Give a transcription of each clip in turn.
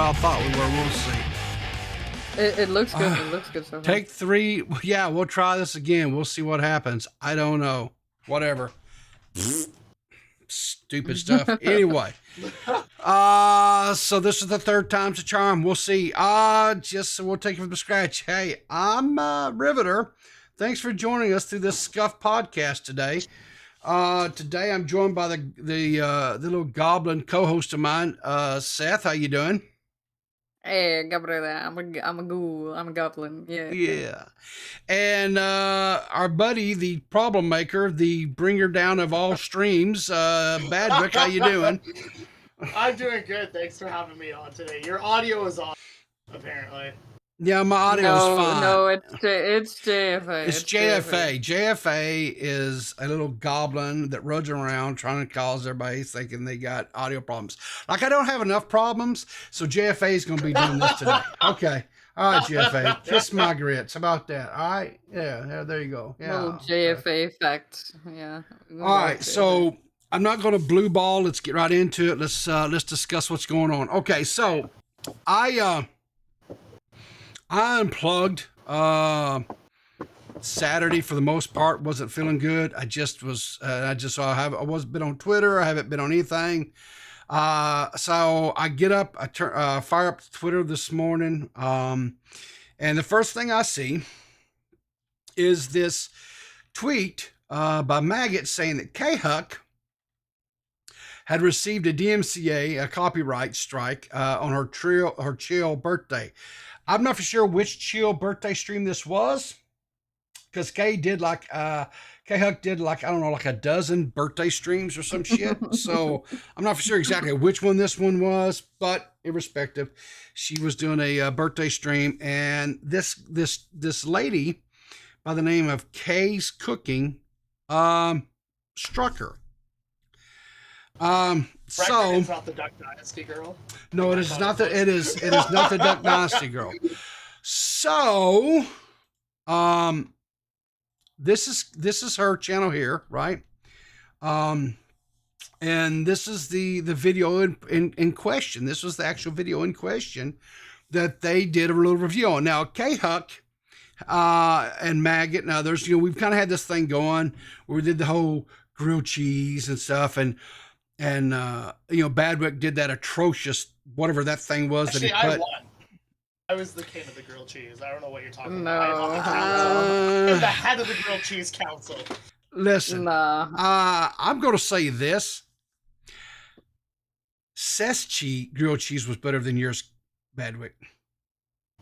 I thought we were. We'll see. It looks good. It looks good so far. Take 3. Yeah, we'll try this again. We'll see what happens. I don't know. Whatever. Stupid stuff. Anyway. So this is the 3rd time's a charm. We'll see. We'll take it from scratch. Hey, I'm Riveter. Thanks for joining us through this Scuff podcast today. Today I'm joined by the little goblin co-host of mine, Seth. How you doing? Hey, Gabriel, I'm a ghoul. I'm a goblin. Yeah. Yeah. And our buddy, the problem maker, the bringer down of all streams, Badwick, how you doing? I'm doing good. Thanks for having me on today. Your audio is on, apparently. Yeah, my audio's fine. No, it's JFA. It's JFA. JFA is a little goblin that runs around trying to cause everybody thinking they got audio problems. Like, I don't have enough problems, so JFA is going to be doing this today. Okay. All right, JFA. Kiss my grits. How about that? All right. Yeah, there you go. Yeah. Little JFA effect. Yeah. All right. So I'm not going to blue ball. Let's get right into it. Let's discuss what's going on. Okay. So I unplugged Saturday for the most part. Wasn't feeling good. I wasn't been on Twitter. I haven't been on anything. So I get up, I fire up Twitter this morning. And the first thing I see is this tweet by Maggot saying that K-Huck had received a DMCA, a copyright strike, on her chill birthday. I'm not for sure which chill birthday stream this was, because K-Huck did like, I don't know, like a dozen birthday streams or some shit. So I'm not for sure exactly which one this one was, but irrespective, she was doing a birthday stream, and this lady by the name of Kay's Cooking struck her. So it's not the Duck Dynasty girl. No, it is not. It is not the Duck Dynasty girl. So, this is her channel here, right? And this is the video in question. This was the actual video in question that they did a little review on. Now, K-Huck and Maggot and others, we've kind of had this thing going where we did the whole grilled cheese and stuff, and Badwick did that atrocious whatever that thing was. Actually, that he put. I won. I was the king of the grilled cheese. I don't know what you're talking No. about. I'm the head of the grilled cheese council. Listen, Nah. I'm going to say this. Seth's grilled cheese was better than yours, Badwick.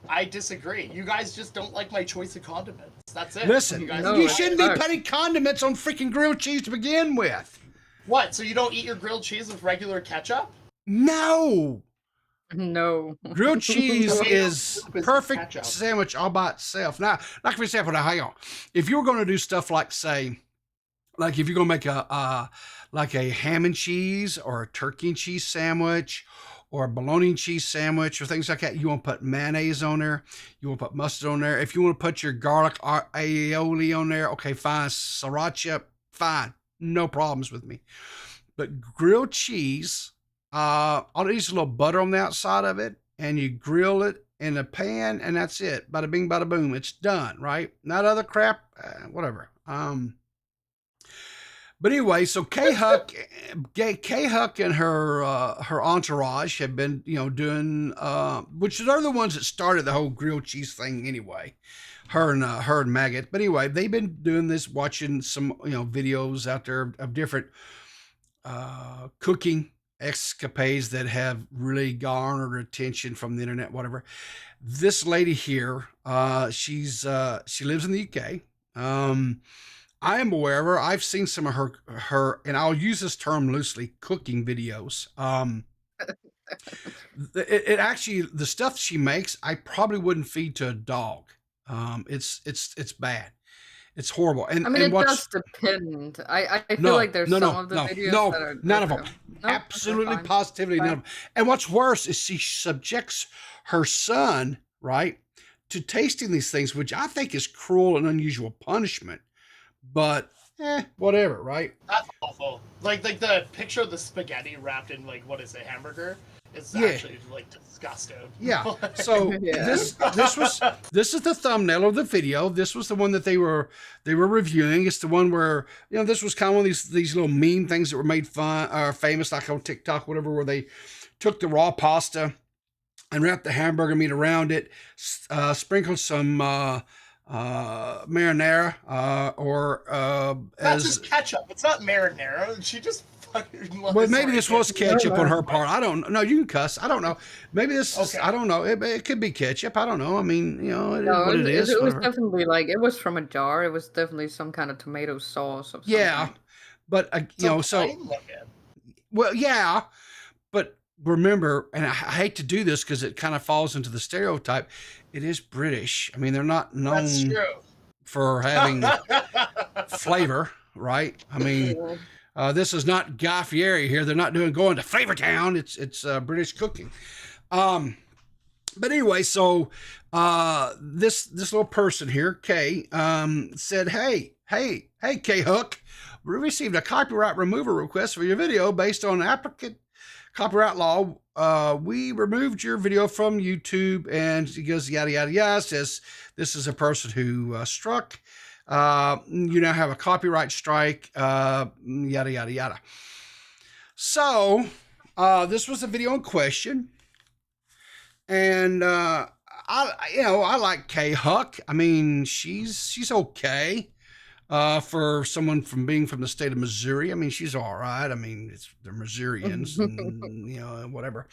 I disagree. You guys just don't like my choice of condiments. That's it. Listen, you, guys you shouldn't be putting condiments on freaking grilled cheese to begin with. What? So you don't eat your grilled cheese with regular ketchup? No. Grilled cheese is perfect ketchup. sandwich all by itself. Now, like for example, now hang on. If you were going to do stuff like, say, like if you're going to make a ham and cheese or a turkey and cheese sandwich or a bologna and cheese sandwich or things like that, you want to put mayonnaise on there. You want to put mustard on there. If you want to put your garlic aioli on there, okay, fine. Sriracha, fine. No problems with me. But grilled cheese, all it needs is a little butter on the outside of it, and you grill it in a pan, and that's it. Bada bing, bada boom. It's done, right? Not other crap, whatever. But anyway, so K-Huck and her entourage have been, doing, which are the ones that started the whole grilled cheese thing anyway. Her and Maggot. But anyway, they've been doing this, watching some, videos out there of different cooking escapades that have really garnered attention from the internet, whatever. This lady here, she lives in the UK. I am aware of her. I've seen some of her, and I'll use this term loosely, cooking videos. It actually, the stuff she makes, I probably wouldn't feed to a dog. It's bad. It's horrible. And I mean, and it does depend. I feel like there's some of the videos that are none of them. Nope, Absolutely, fine. positively none of them. And what's worse is she subjects her son, right, to tasting these things, which I think is cruel and unusual punishment. But whatever, right? That's awful. Like the picture of the spaghetti wrapped in, like, what is it, hamburger? It's Yeah. actually like disgusting. Yeah. So Yeah. this is the thumbnail of the video. This was the one that they were reviewing. It's the one where, you know, this was kind of one of these little meme things that were made fun or famous, like on TikTok, whatever, where they took the raw pasta and wrapped the hamburger meat around it, sprinkled some marinara, or That's as just ketchup. It's not marinara. She just fucking. well, maybe this was ketchup on her part. I don't know. You can cuss. I don't know. Maybe this is, Okay. I don't know. It could be ketchup. I don't know. I mean, you know, it is No, what it is. it was whatever. definitely like it was from a jar. It was definitely some kind of tomato sauce of some Yeah. kind. But, you know, so, plain looking. well, yeah. But remember, and I hate to do this because it kind of falls into the stereotype, it is British. I mean, they're not That's known true. for having flavor, right? I mean, Yeah. this is not Guy Fieri here. They're not going to Flavor Town. It's British cooking. But anyway, so this little person here, Kay, said, hey, Kay Hook, we received a copyright removal request for your video based on applicant copyright law. We removed your video from YouTube, and he goes, yada, yada, yada, says this is a person who struck. You now have a copyright strike, yada, yada, yada. So this was the video in question. And I like Kay Huck. I mean, she's okay for someone from being from the state of Missouri. I mean, she's all right. I mean, they're Missourians, and, you know, whatever.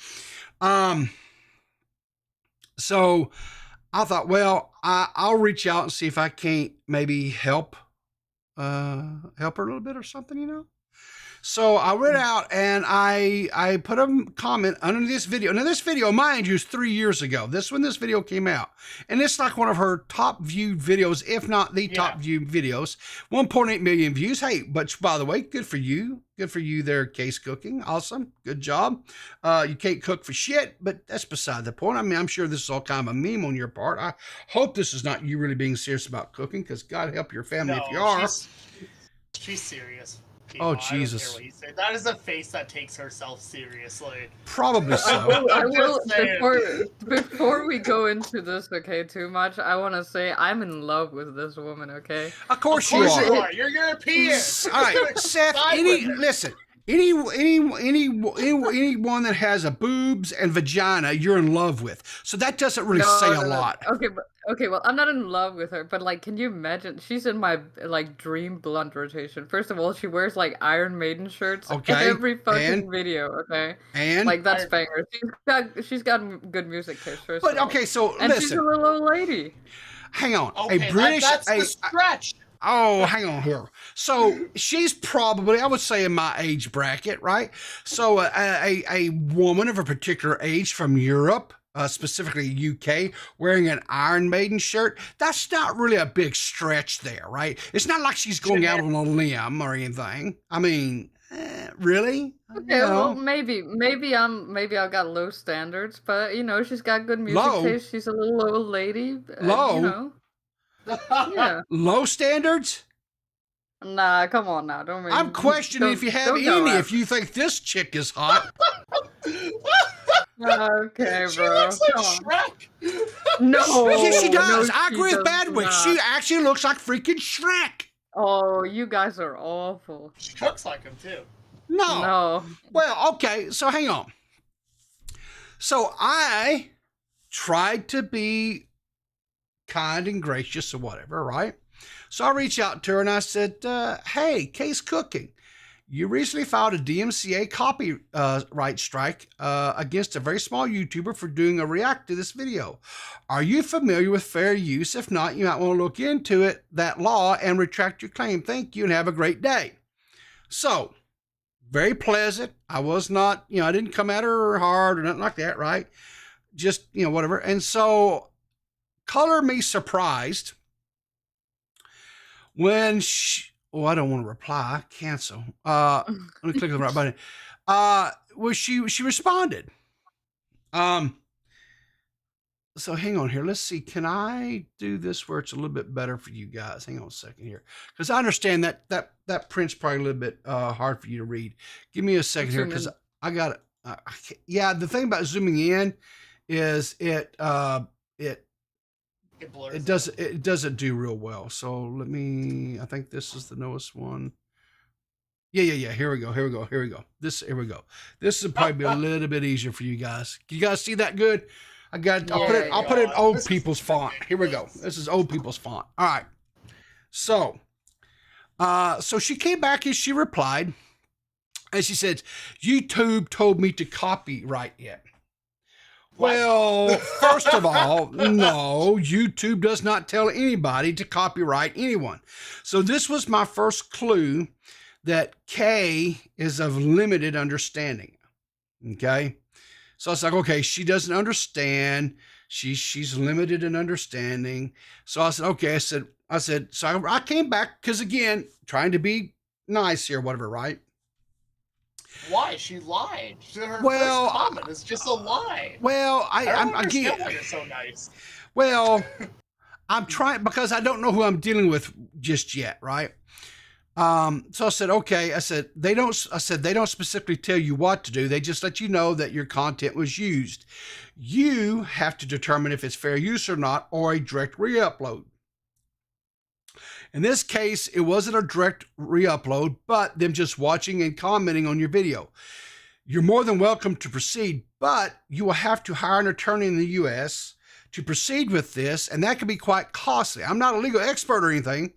So I thought, well, I'll reach out and see if I can't maybe help her a little bit or something, you know. So I went out and I put a comment under this video. Now, this video, mind you, is 3 years ago. This when this video came out. And it's like one of her top viewed videos, if not the top viewed videos. 1.8 million views. Hey, but by the way, good for you. Good for you there, Case Cooking. Awesome. Good job. You can't cook for shit, but that's beside the point. I mean, I'm sure this is all kind of a meme on your part. I hope this is not you really being serious about cooking, because God help your family if you are. She's serious. Oh, I don't Jesus. care what you say. That is a face that takes herself seriously. Probably so. I will Just saying. before we go into this, okay, too much. I want to say I'm in love with this woman. Okay. Of course Of course you you are. are. You're European. All right, Seth. Listen. Anyone that has a boobs and vagina, you're in love with. So that doesn't really say a lot. Okay, well, I'm not in love with her, but like, can you imagine? She's in my like dream blunt rotation. First of all, she wears like Iron Maiden shirts every fucking video. Okay, and like that's banger. She's got good music taste. First but of all. okay, so and she's listen. a little old lady. Hang on, Okay, a British. that's the stretch. Oh, hang on here. So she's probably, I would say, in my age bracket, right? So a woman of a particular age from Europe, specifically UK, wearing an Iron Maiden shirt, that's not really a big stretch there, right? It's not like she's going out on a limb or anything. I mean, really? Okay, well, maybe I've got low standards, but you know, she's got good music taste. She's a little old lady. Low? You know. Yeah. Low standards? Nah, come on now. Don't make I'm questioning if you have any, if you think this chick is hot. Okay, She bro. looks like Shrek. No. Yes, she does. No, I she agree with does Badwick. not. She actually looks like freaking Shrek. Oh, you guys are awful. She cooks like him too. No. Well, okay, so hang on. So I tried to be kind and gracious or whatever, right? So I reached out to her and I said, hey, Case Cooking, you recently filed a DMCA copyright strike against a very small YouTuber for doing a react to this video. Are you familiar with fair use? If not, you might want to look into it, that law, and retract your claim. Thank you and have a great day. So, very pleasant. I was not, I didn't come at her hard or nothing like that, right? Just, whatever. And so, color me surprised when I don't want to reply. Cancel. Let me click on the right button. Well, she responded. So hang on here. Let's see. Can I do this where it's a little bit better for you guys? Hang on a second here, because I understand that print's probably a little bit hard for you to read. Give me a second here, because I got it. yeah, the thing about zooming in is it doesn't do real well. So let me, I think this is the newest one. Yeah. Here we go. Here we go. This will probably be a little bit easier for you guys. Can you guys see that good? I'll put it in old people's font. Here we go. This is old people's font. All right. So she came back and she replied, and she said, YouTube told me to copyright it. Well, first of all, no, YouTube does not tell anybody to copyright anyone. So this was my first clue that Kay is of limited understanding. Okay. So I was like, okay, she doesn't understand. She's limited in understanding. So I said, okay, I said, so I came back because, again, trying to be nice here, whatever, right? Why? She lied. Her first comment is just a lie. Well, I'm again. Why you're so nice. Well, I'm trying because I don't know who I'm dealing with just yet, right? So I said, okay. I said they don't specifically tell you what to do. They just let you know that your content was used. You have to determine if it's fair use or not, or a direct re-upload. In this case, it wasn't a direct re-upload, but them just watching and commenting on your video. You're more than welcome to proceed, but you will have to hire an attorney in the U.S. to proceed with this, and that can be quite costly. I'm not a legal expert or anything.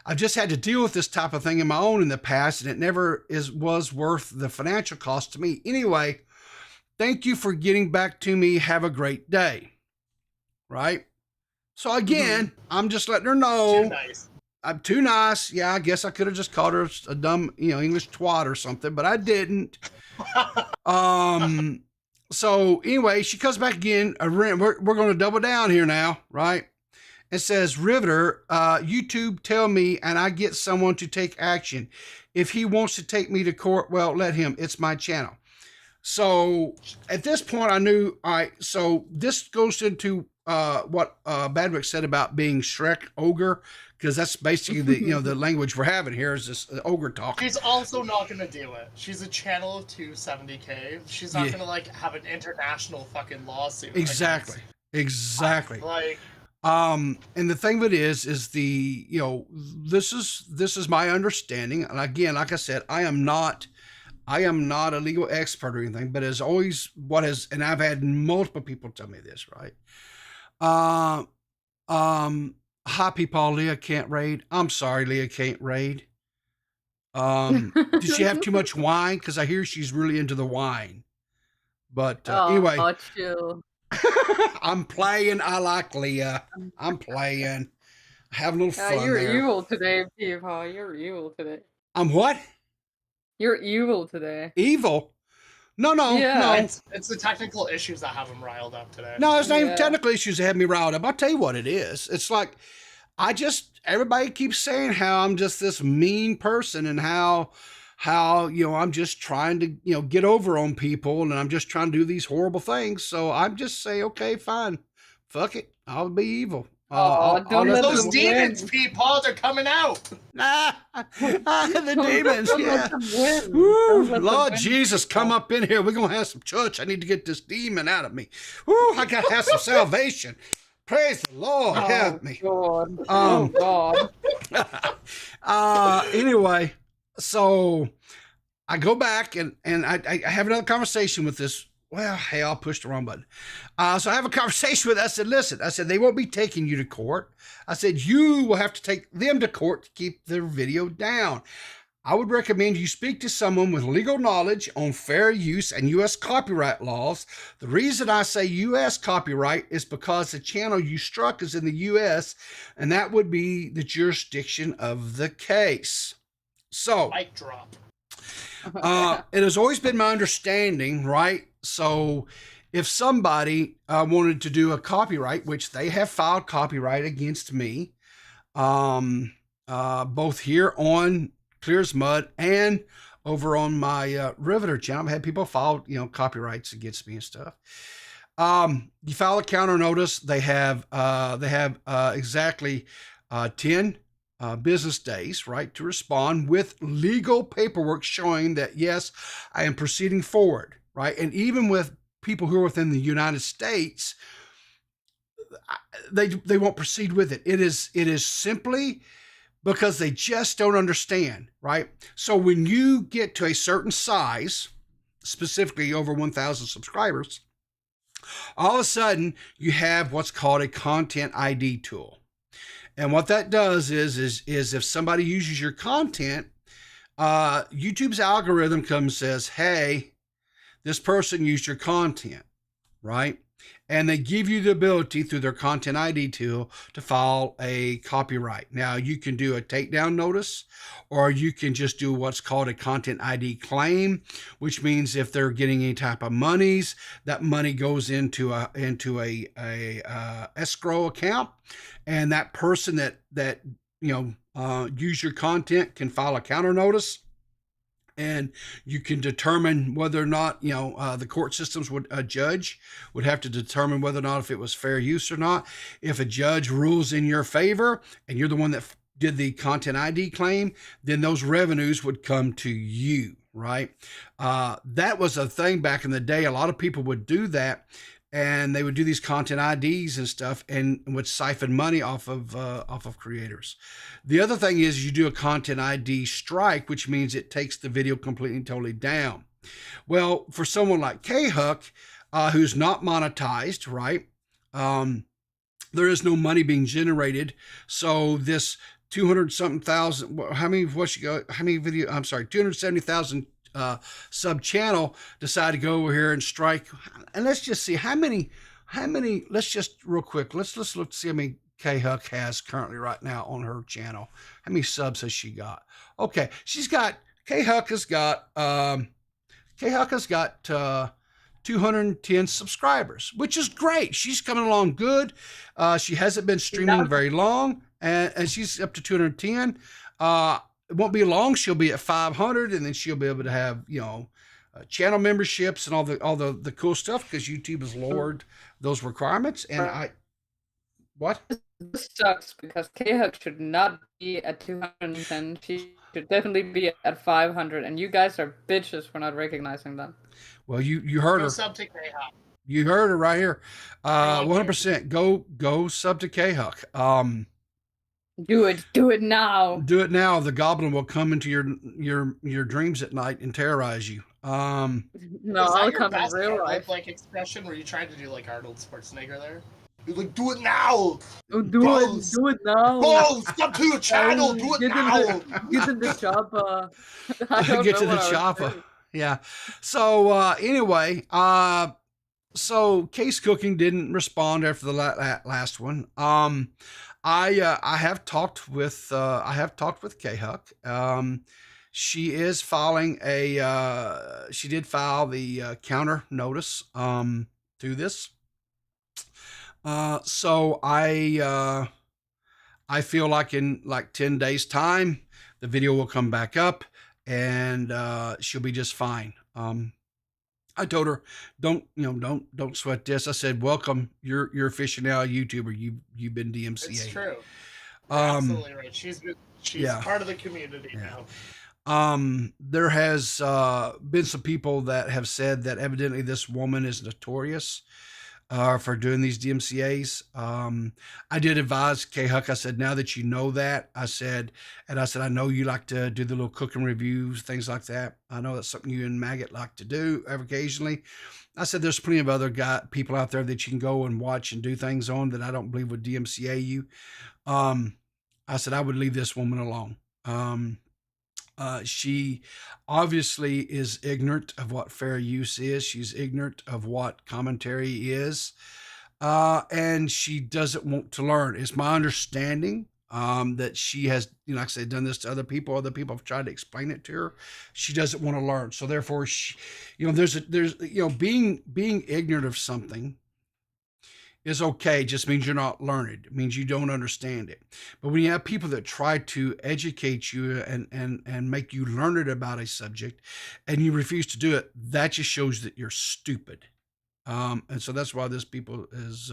I've just had to deal with this type of thing in my own in the past, and it never was worth the financial cost to me. Anyway, thank you for getting back to me. Have a great day. Right? So again, I'm just letting her know. Too nice. I'm too nice. Yeah, I guess I could have just called her a dumb, English twat or something, but I didn't. So anyway, she comes back again. We're going to double down here now, right? It says, Riveter, YouTube tell me, and I get someone to take action. If he wants to take me to court, well, let him. It's my channel. So at this point, I knew, all right, so this goes into what Badwick said about being Shrek ogre, because that's basically the the language we're having here is this ogre talk. She's also not gonna do it. She's a channel of 270K. She's not gonna have an international fucking lawsuit. Exactly. Like, and the thing of it is this is my understanding, and again, like I said, I am not a legal expert or anything, but as always, and I've had multiple people tell me this, right? Hi, people. Leah can't raid. I'm sorry, Leah can't raid. Did she have too much wine? Because I hear she's really into the wine. But anyway, chill. I'm playing. I like Leah. I'm playing. Having a little fun. You're there. Evil today, Paul. You're evil today. I'm what? You're evil today. Evil? No. It's the technical issues that have him riled up today. No, it's not even technical issues that have me riled up. I'll tell you what it is. It's like, everybody keeps saying how I'm just this mean person and how I'm just trying to, get over on people and I'm just trying to do these horrible things. So I'm just say, okay, fine. Fuck it. I'll be evil. Those demons, Paul, they're coming out. The demons, yeah. Woo, Lord Jesus, come up in here. We're going to have some church. I need to get this demon out of me. Woo, I got to have some salvation. Praise the Lord. Help me. God. Anyway, so I go back and I have another conversation with this. Well, hey, I'll push the wrong button. So I have a conversation with her. I said, listen, they won't be taking you to court. I said, you will have to take them to court to keep their video down. I would recommend you speak to someone with legal knowledge on fair use and U.S. copyright laws. The reason I say U.S. copyright is because the channel you struck is in the U.S., and that would be the jurisdiction of the case. So, mic drop. It has always been my understanding, right? So if somebody wanted to do a copyright, which they have filed copyright against me, both here on Clear as Mud and over on my Riveter channel, I've had people file, copyrights against me and stuff. You file a counter notice. They have exactly 10 business days, right, to respond with legal paperwork showing that, yes, I am proceeding forward, right? And even with people who are within the United States, they won't proceed with it. It is simply because they just don't understand, right? So when you get to a certain size, specifically over 1,000 subscribers, all of a sudden you have what's called a content ID tool. And what that does is if somebody uses your content, YouTube's algorithm comes and says, hey, this person used your content, right? And they give you the ability through their content ID tool to file a copyright. Now you can do a takedown notice, or you can just do what's called a content ID claim, which means if they're getting any type of monies, that money goes into a escrow account, and that person that use your content can file a counter notice. And you can determine whether or not, the court systems a judge would have to determine whether or not if it was fair use or not. If a judge rules in your favor and you're the one that did the content ID claim, then those revenues would come to you, right? That was a thing back in the day. A lot of people would do that, and they would do these content IDs and stuff, and would siphon money off of creators. The other thing is you do a content ID strike, which means it takes the video completely and totally down. Well, for someone like K-Huck, who's not monetized, right? There is no money being generated. So this 200-something thousand, 270,000 sub channel decide to go over here and strike. And let's just see how many, let's just real quick, let's look, see how many K-Huck has currently right now on her channel. How many subs has she got? Okay, K-Huck has got 210 subscribers, which is great. She's coming along good. She hasn't been streaming very long, and she's up to 210. It won't be long. She'll be at 500, and then she'll be able to have, channel memberships and all the cool stuff, because YouTube has lowered those requirements. And what? This sucks, because K-Huck should not be at 210. She should definitely be at 500, and you guys are bitches for not recognizing that. Well, you heard her. Sub to K-Huck. You heard her right here. 100%. Go sub to K-Huck. Do it now. Do it now. The goblin will come into your dreams at night and terrorize you. No, I'll come in real life. Like expression where you tried to do like Arnold Schwarzenegger there. You're like, do it now. Do it now. Go, stop to your channel. Do it now. Get in the chopper. Get to the chopper. Yeah. So anyway, so Case Cooking didn't respond after the last one. I have talked with K-Huck. She is filing she did file the counter notice to this. So I feel like in like 10 days time, the video will come back up, and she'll be just fine. I told her, don't sweat this. I said, welcome. You're officially now a YouTuber. You've been DMCA. It's true. Absolutely right. She's part of the community now. There has been some people that have said that evidently this woman is notorious for doing these DMCAs. I did advise K-Huck. I said, now that you know that, I said, I know you like to do the little cooking reviews, things like that. I know that's something you and Maggot like to do occasionally. I said, there's plenty of other people out there that you can go and watch and do things on that I don't believe would DMCA you. I said, I would leave this woman alone. She obviously is ignorant of what fair use is. She's ignorant of what commentary is. And she doesn't want to learn. It's my understanding that she has, like I said, done this to other people. Other people have tried to explain it to her. She doesn't want to learn. So therefore, there's being ignorant of something is okay. It just means you're not learned. It means you don't understand it. But when you have people that try to educate you and make you learn it about a subject, and you refuse to do it, that just shows that you're stupid. And so that's why this people is,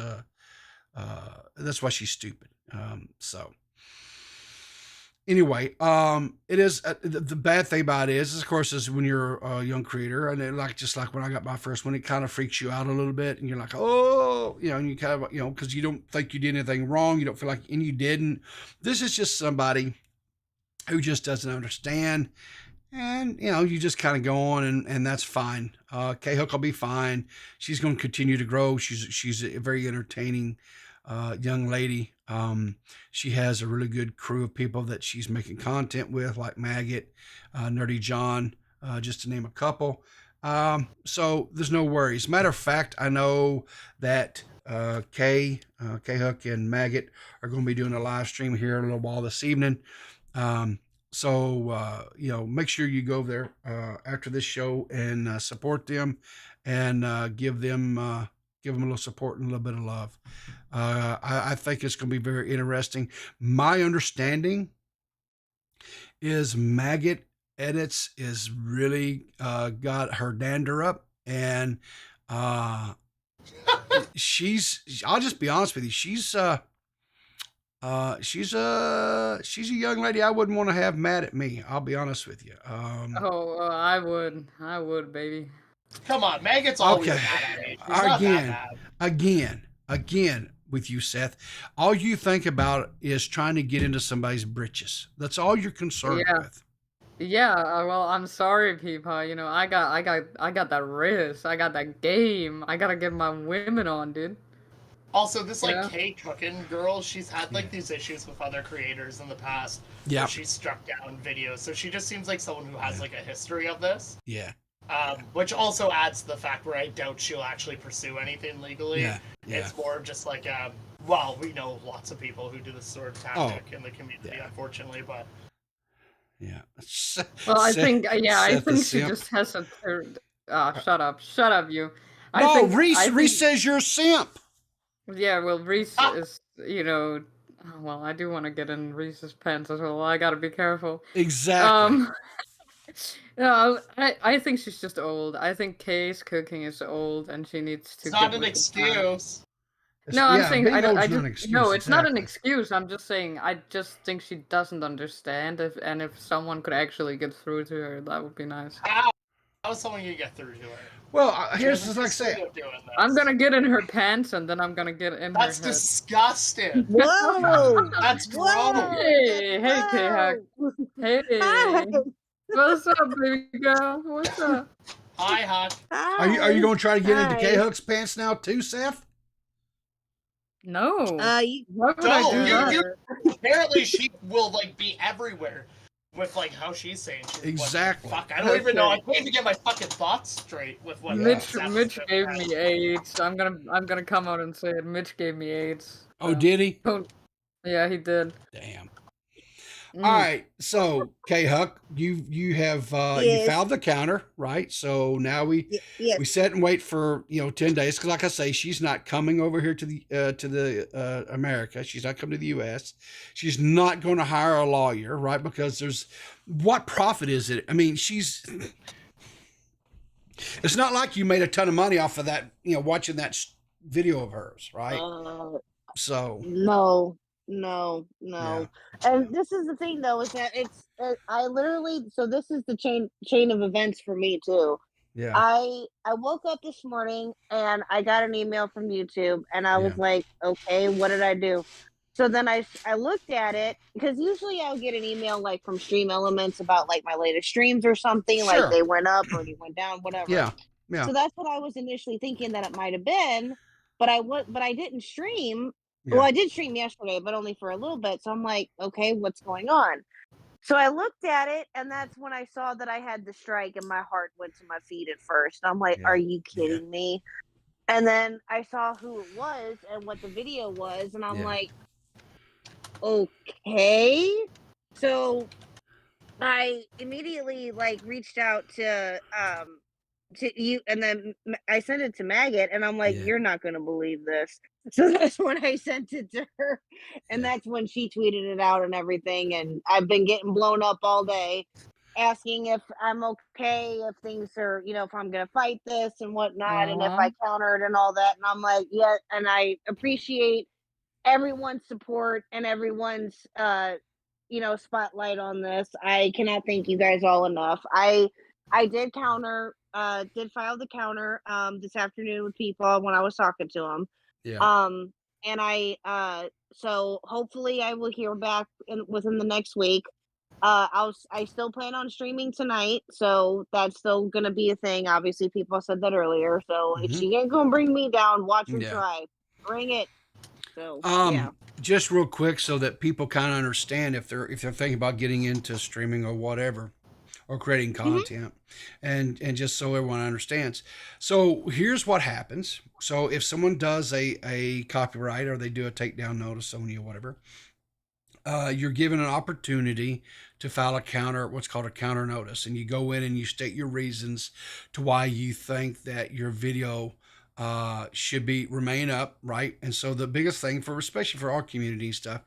that's why she's stupid. So Anyway, it is the bad thing about it is, of course, is when you're a young creator, and just like when I got my first one, it kind of freaks you out a little bit, and you're like, oh, and you kind of, because you don't think you did anything wrong, you don't feel like, and you didn't. This is just somebody who just doesn't understand, and you just kind of go on, and that's fine. K Hook will be fine. She's going to continue to grow. She's a very entertaining young lady. She has a really good crew of people that she's making content with, like Maggot, Nerdy John, just to name a couple. So there's no worries. Matter of fact, I know that K Hook and Maggot are going to be doing a live stream here in a little while this evening. So make sure you go there after this show and support them, and give them a little support and a little bit of love. I think it's going to be very interesting. My understanding is Maggot Edits is really got her dander up, and she's. I'll just be honest with you. She's a young lady I wouldn't want to have mad at me. I'll be honest with you. I would, baby. Come on, Maggot's always Okay. mad at me. Again, with you, Seth, all you think about is trying to get into somebody's britches. That's all you're concerned with. Yeah, well, I'm sorry, people. I got that wrist. I got that game. I gotta get my women on, dude. Also, this K Cookin girl, she's had these issues with other creators in the past. Yeah. Where she's struck down videos, so she just seems like someone who has a history of this. Yeah. Which also adds to the fact where I doubt she'll actually pursue anything legally. Yeah. It's more of just like, we know lots of people who do this sort of tactic in the community, unfortunately, but. Yeah. Well, I think she just has a third. Shut up, you. Reese says you're a simp. Yeah, well, Reese is, well, I do want to get in Reese's pants as well. I gotta be careful. Exactly. No, I think she's just old. I think Kay's cooking is old, and she needs to. It's not an excuse. No, I'm saying it's not an excuse. I'm just saying I just think she doesn't understand. If someone could actually get through to her, that would be nice. How is someone gonna get through to her? Well, here's just like I say. I'm gonna get in her pants, and then I'm gonna get in her head. That's disgusting. Whoa! That's gross. Hey, K-Hack. Hey. Hi. What's up, baby girl? What's up? Hi, Huck. Are you gonna try to get into K Hook's pants now too, Seth? No. Apparently she will be everywhere with how she's saying. Exactly. Fuck, I don't even know. I can't even get my fucking thoughts straight with what. Mitch gave me AIDS. I'm gonna come out and say it. Mitch gave me AIDS. Oh, did he? Yeah, he did. Damn. All right, so K Huck, you have you filed the counter, right? So now we sit and wait for 10 days, because like I say, she's not coming over here to the America. She's not coming to the U.S. She's not going to hire a lawyer, right? Because what profit is it? I mean, it's not like you made a ton of money off of that, watching that video of hers, right? So No. Yeah. And this is the thing, though, is that I literally, so this is the chain of events for me too. Yeah. I woke up this morning and I got an email from YouTube, and I was like, okay, what did I do? So then I looked at it, because usually I'll get an email from Stream Elements about my latest streams or something, like they went up or they went down, whatever. Yeah. So that's what I was initially thinking that it might have been, but I didn't stream. Well, I did stream yesterday, but only for a little bit. So I'm like, okay, what's going on? So I looked at it, and that's when I saw that I had the strike, and my heart went to my feet at first. I'm like, are you kidding me? And then I saw who it was and what the video was, and I'm like, okay. So I immediately reached out to you, and then I sent it to Maggot, and I'm like, you're not going to believe this. So that's when I sent it to her, and that's when she tweeted it out and everything. And I've been getting blown up all day, asking if I'm okay, if things are, if I'm going to fight this and whatnot, and if I countered and all that. And I'm like, yeah. And I appreciate everyone's support and everyone's spotlight on this. I cannot thank you guys all enough. I did file the counter this afternoon with people when I was talking to them. Yeah. And so hopefully I will hear back within the next week. I still plan on streaming tonight, so that's still gonna be a thing. Obviously, people said that earlier. So if she ain't gonna bring me down, watch her try. Bring it. So yeah. Just real quick, so that people kind of understand if they're thinking about getting into streaming or whatever, or creating content, and just so everyone understands. So here's what happens. So if someone does a copyright, or they do a takedown notice on you or whatever, you're given an opportunity to file what's called a counter notice, and you go in and you state your reasons to why you think that your video should remain up, right? And so the biggest thing especially for our community stuff,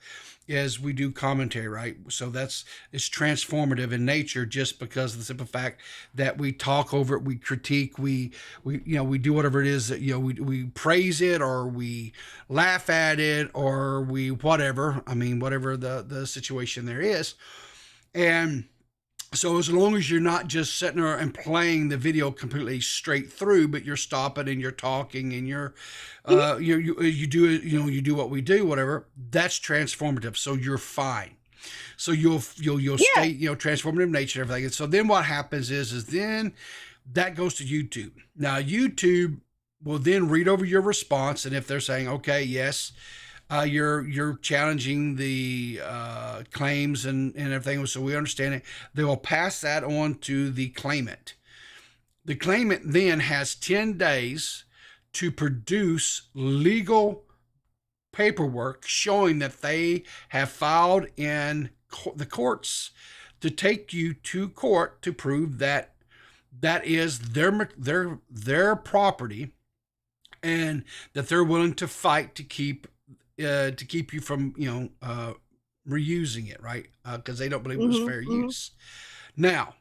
is we do commentary, right? So it's transformative in nature, just because of the simple fact that we talk over it, we critique, we do whatever it is that, we praise it, or we laugh at it, or we whatever the situation there is. And so as long as you're not just sitting there and playing the video completely straight through, but you're stopping and you're talking and you do what we do, whatever, that's transformative. So you're fine. So you'll stay, transformative nature and everything. And so then what happens is then that goes to YouTube. Now YouTube will then read over your response, and if they're saying, okay, yes, you're challenging the claims and everything, so we understand it, they will pass that on to the claimant. The claimant then has 10 days to produce legal paperwork showing that they have filed in the courts to take you to court to prove that that is their property, and that they're willing to fight to keep you from reusing it, right? Because they don't believe it was fair use. Now,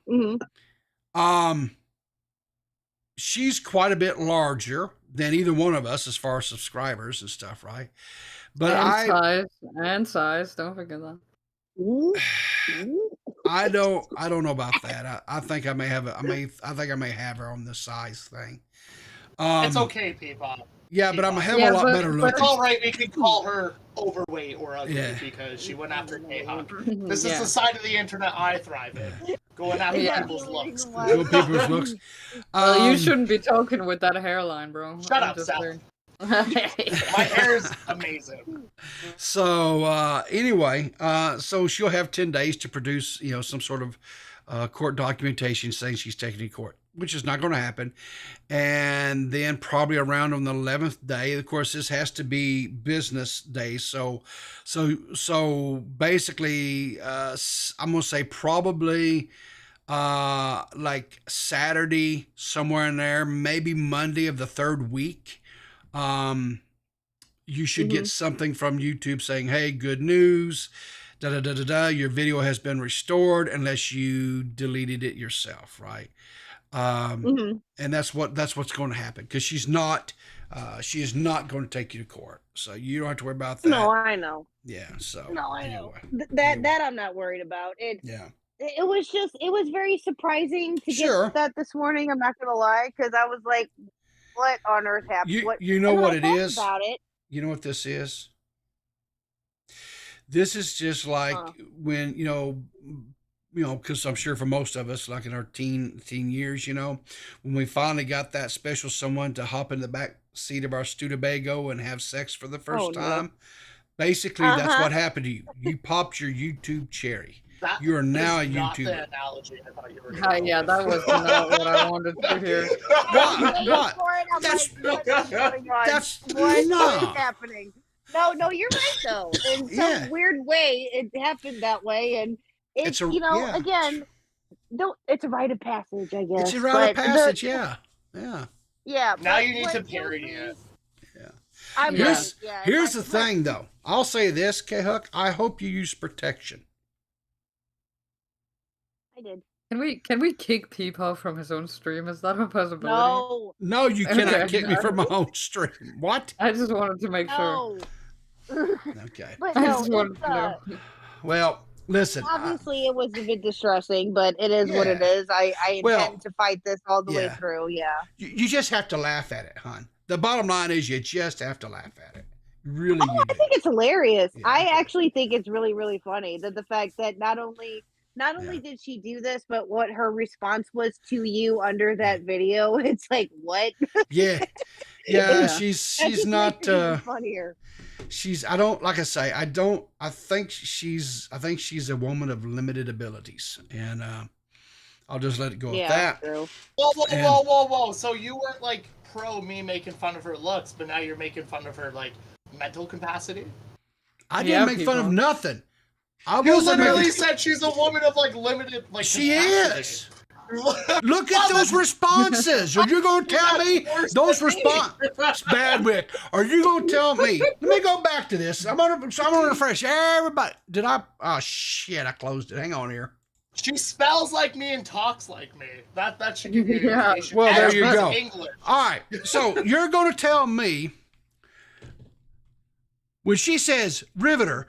she's quite a bit larger than either one of us as far as subscribers and stuff, right? But size, don't forget that. I don't know about that. I think I may have her on the size thing. It's okay, people. Yeah, but I'm a hell of a lot better looking. It's all right. We can call her overweight or ugly because she went after K-Hawk. This is the side of the internet I thrive in. Going after people's looks. People's looks. Well, you shouldn't be talking with that hairline, bro. Shut up, Seth. My hair is amazing. So anyway, so she'll have 10 days to produce, some sort of court documentation saying she's taken to court, which is not going to happen. And then probably around on the 11th day, of course, this has to be business day. So basically, I'm going to say probably like Saturday, somewhere in there, maybe Monday of the third week. You should get something from YouTube saying, hey, good news, your video has been restored, unless you deleted it yourself, right? And that's what's going to happen, because she is not going to take you to court, so you don't have to worry about that. No, I know. Yeah, so no, I know that I'm not worried about it. Yeah, it was very surprising to get that this morning. I'm not gonna lie, because I was like, what on earth happened? You know what it is? About it. You know what this is? This is just like when, because I'm sure for most of us, like in our teen years, when we finally got that special someone to hop in the back seat of our Studebago and have sex for the first time. Basically, that's what happened to you. You popped your YouTube cherry. You are now a YouTuber. The analogy I thought you were going yeah, that was not what I wanted to hear. What? That's what is happening? No, you're right though. In some weird way, it happened that way, and it's again, it's a rite of passage, I guess. It's a rite of passage, yeah. Now you need to parody it. Yeah. Here's the thing, though. I'll say this, K-Hook. I hope you use protection. I did. Can we kick Peepo from his own stream? Is that a possibility? No, you cannot kick me from my own stream. What? I just wanted to make sure. Okay. But I just wanted to know. Well, Listen, obviously it was a bit distressing, but it is what it is. I intend to fight this all the way through. Yeah. You just have to laugh at it, hon. The bottom line is you just have to laugh at it. Really, I think it's hilarious. Yeah, I actually think it's really, really funny that the fact that not only did she do this, but what her response was to you under that video. It's like, what? Yeah. She's not funnier. I think she's a woman of limited abilities, and I'll just let it go at that. True. Whoa. So you weren't like pro me making fun of her looks, but now you're making fun of her like mental capacity? I didn't make fun of nothing. You literally said she's a woman of like limited like she capacity. Is. Look at those responses. Are you going to tell me those responses? Badwick. Are you going to tell me? Let me go back to this. I'm going to refresh everybody. Did I? Oh shit! I closed it. Hang on here. She spells like me and talks like me. That should give you information. Well, there you go. English. All right. So you're going to tell me when she says Riveter.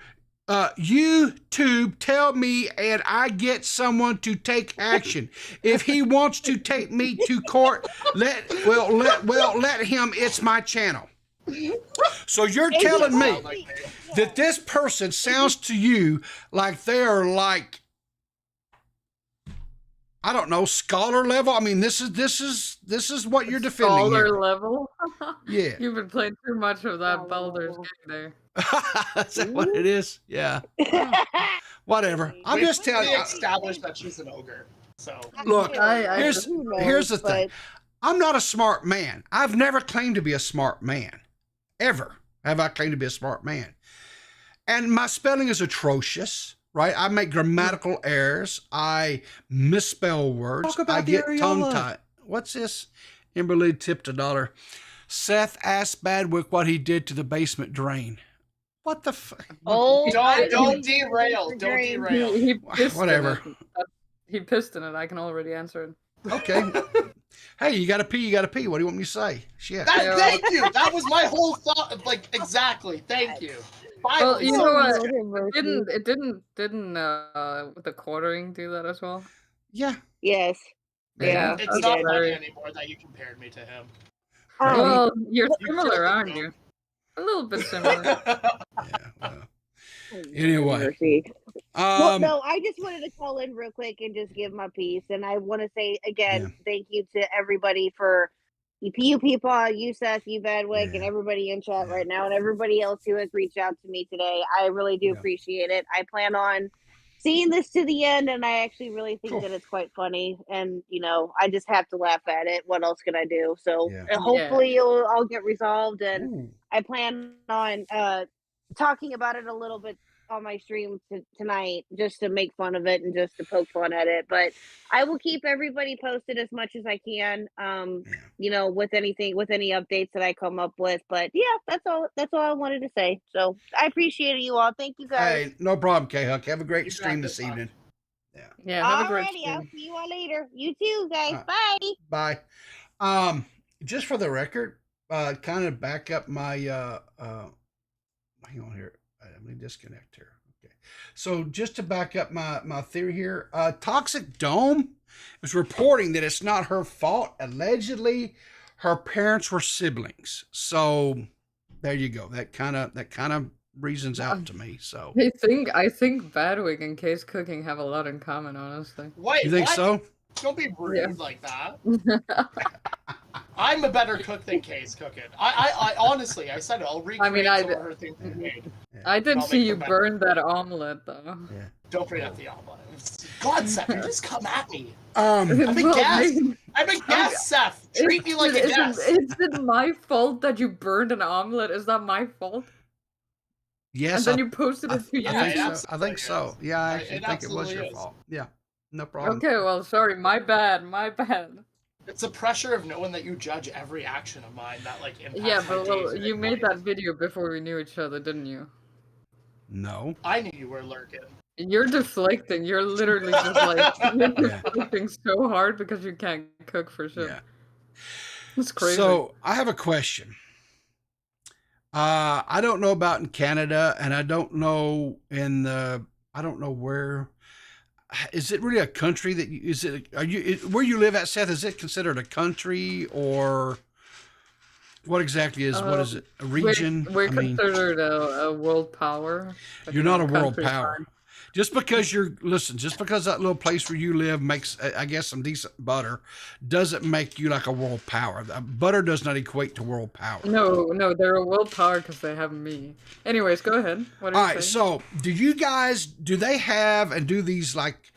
YouTube, tell me, and I get someone to take action. If he wants to take me to court, let him. It's my channel. So you're telling me that this person sounds to you like they are like, I don't know, scholar level. I mean, this is what you're defending. Scholar level. Yeah. You've been playing too much of that Baldur's Gate there. Is that what it is? Yeah. Whatever. I'm just telling you. Established that she's an ogre. So look, here's the thing. I'm not a smart man. I've never claimed to be a smart man. Ever have I claimed to be a smart man. And my spelling is atrocious, right? I make grammatical errors. I misspell words. I get tongue-tied. What's this? Kimberly tipped $1. Seth asked Badwick what he did to the basement drain. What the fuck? Oh, don't derail. Don't derail. He pissed whatever. He pissed in it. I can already answer it. Okay. Hey, you gotta pee. What do you want me to say? Shit. Thank you. That was my whole thought. Like exactly. Thank you. Well, you know what? It didn't the quartering do that as well? Yeah. Yes. Yeah. It's not funny anymore that you compared me to him. Well, you're similar, aren't you? A little bit similar. Anyway. Well, no, I just wanted to call in real quick and just give my piece. And I want to say again, thank you to everybody for you people, you Seth, you Badwick, and everybody in chat right now, and everybody else who has reached out to me today. I really do appreciate it. I plan on seeing this to the end, and I actually really think that it's quite funny. And you know, I just have to laugh at it. What else can I do? So hopefully it'll all get resolved. And I plan on talking about it a little bit on my stream tonight, just to make fun of it and just to poke fun at it. But I will keep everybody posted as much as I can. You know, with any updates that I come up with. But yeah, that's all I wanted to say. So I appreciate you all. Thank you guys. Hey, no problem, K-Huck. Have a great stream this evening. Yeah, have a great stream. I'll see you all later. You too, guys. Bye. Bye. Just for the record, kind of back up my hang on here. Let me disconnect here. Okay. So just to back up my theory here, Toxic Dome is reporting that it's not her fault. Allegedly, her parents were siblings. So there you go. That kind of reasons out to me. So I think Badwig and Case Cooking have a lot in common, honestly. Wait, you think so? Don't be rude like that. I'm a better cook than Case cooking. I honestly, I said it. I'll recreate some of her things we made. I did see you burn that omelet, though. Yeah. Don't bring up the omelet. God, Seth, you just come at me. I'm a guest. I'm a guest, Seth. Treat me like a guest. Is it my fault that you burned an omelet? Is that my fault? Yes. And then you posted it to YouTube. I think so. Yeah, I actually think it was your fault. Yeah, no problem. Okay, well, sorry. My bad. It's the pressure of knowing that you judge every action of mine that like impacts yeah, my but days you made that video before we knew each other, didn't you? No. I knew you were lurking. You're deflecting. You're literally just like deflecting so hard because you can't cook for sure. Yeah. It's crazy. So I have a question. I don't know about in Canada, and I don't know in the I don't know where. Is it really a country that is it? Are you where you live at, Seth? Is it considered a country or what exactly is what is it? A region? We're considered a world power. You're not a world power. Just because just because that little place where you live makes, I guess, some decent butter, doesn't make you like a world power. Butter does not equate to world power. No, they're a world power because they have me. Anyways, go ahead. All right, so do they have and do these like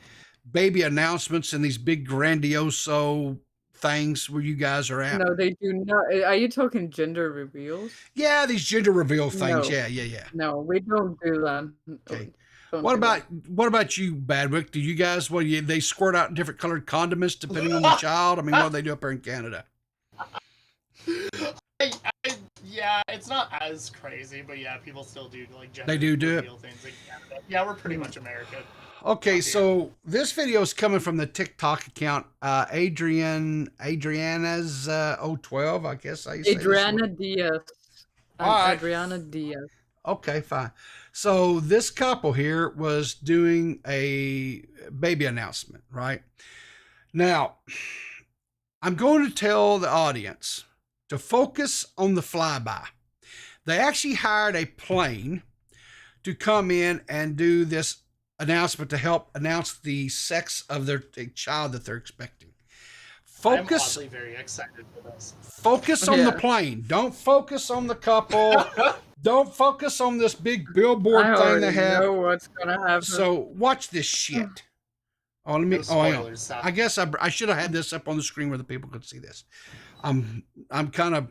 baby announcements and these big grandioso things where you guys are at? No, they do not. Are you talking gender reveals? Yeah, these gender reveal things. No. Yeah. No, we don't do that. Okay. What about you, Badwick? Do you guys they squirt out different colored condiments depending on the child? I mean, what do they do up here in Canada? Yeah, it's not as crazy, but yeah, people still do like gender reveal things in Canada. Yeah, we're pretty much American. Okay, so this video is coming from the TikTok account Adriana's 012, I guess I say. Adriana Diaz. Adriana Diaz. Okay, fine. So this couple here was doing a baby announcement, right? Now, I'm going to tell the audience to focus on the flyby. They actually hired a plane to come in and do this announcement to help announce the sex of their child that they're expecting. Focus. I'm very excited for this. Focus on the plane. Don't focus on the couple. Don't focus on this big billboard thing they have. I know what's gonna happen. So watch this shit. Oh, let me. I guess I should have had this up on the screen where the people could see this. I'm kind of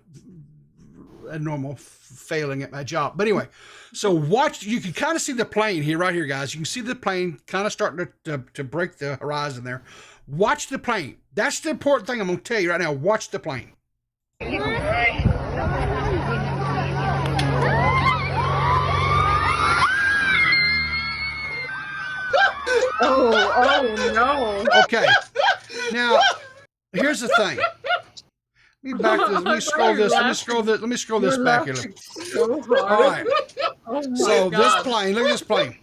abnormal, failing at my job. But anyway, so watch. You can kind of see the plane here, right here, guys. You can see the plane kind of starting to break the horizon there. Watch the plane. That's the important thing I'm going to tell you right now. Watch the plane. Oh no. Okay. Now, here's the thing. Let me scroll this. Let me scroll this back here. So hard. All right. Oh my so God. this plane, look at this plane.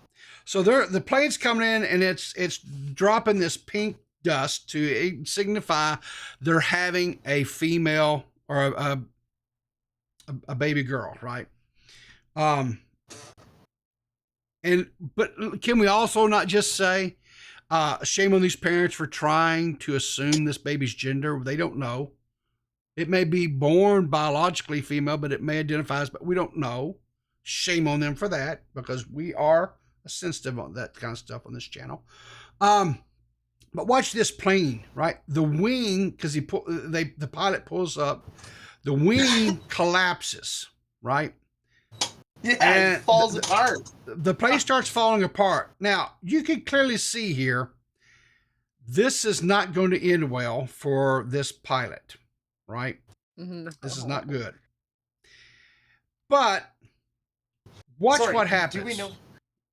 So the plane's coming in and it's dropping this pink dust to signify they're having a female or a baby girl, right? But can we also not just say shame on these parents for trying to assume this baby's gender? They don't know. It may be born biologically female, but it may identify as, but we don't know. Shame on them for that, because we are sensitive on that kind of stuff on this channel. But watch this plane, right? The wing, because the pilot pulls up, the wing collapses, right? Yeah, and it falls apart. The plane starts falling apart. Now, you can clearly see here, this is not going to end well for this pilot, right? Mm-hmm. This is not good. But watch what happens. Do we know?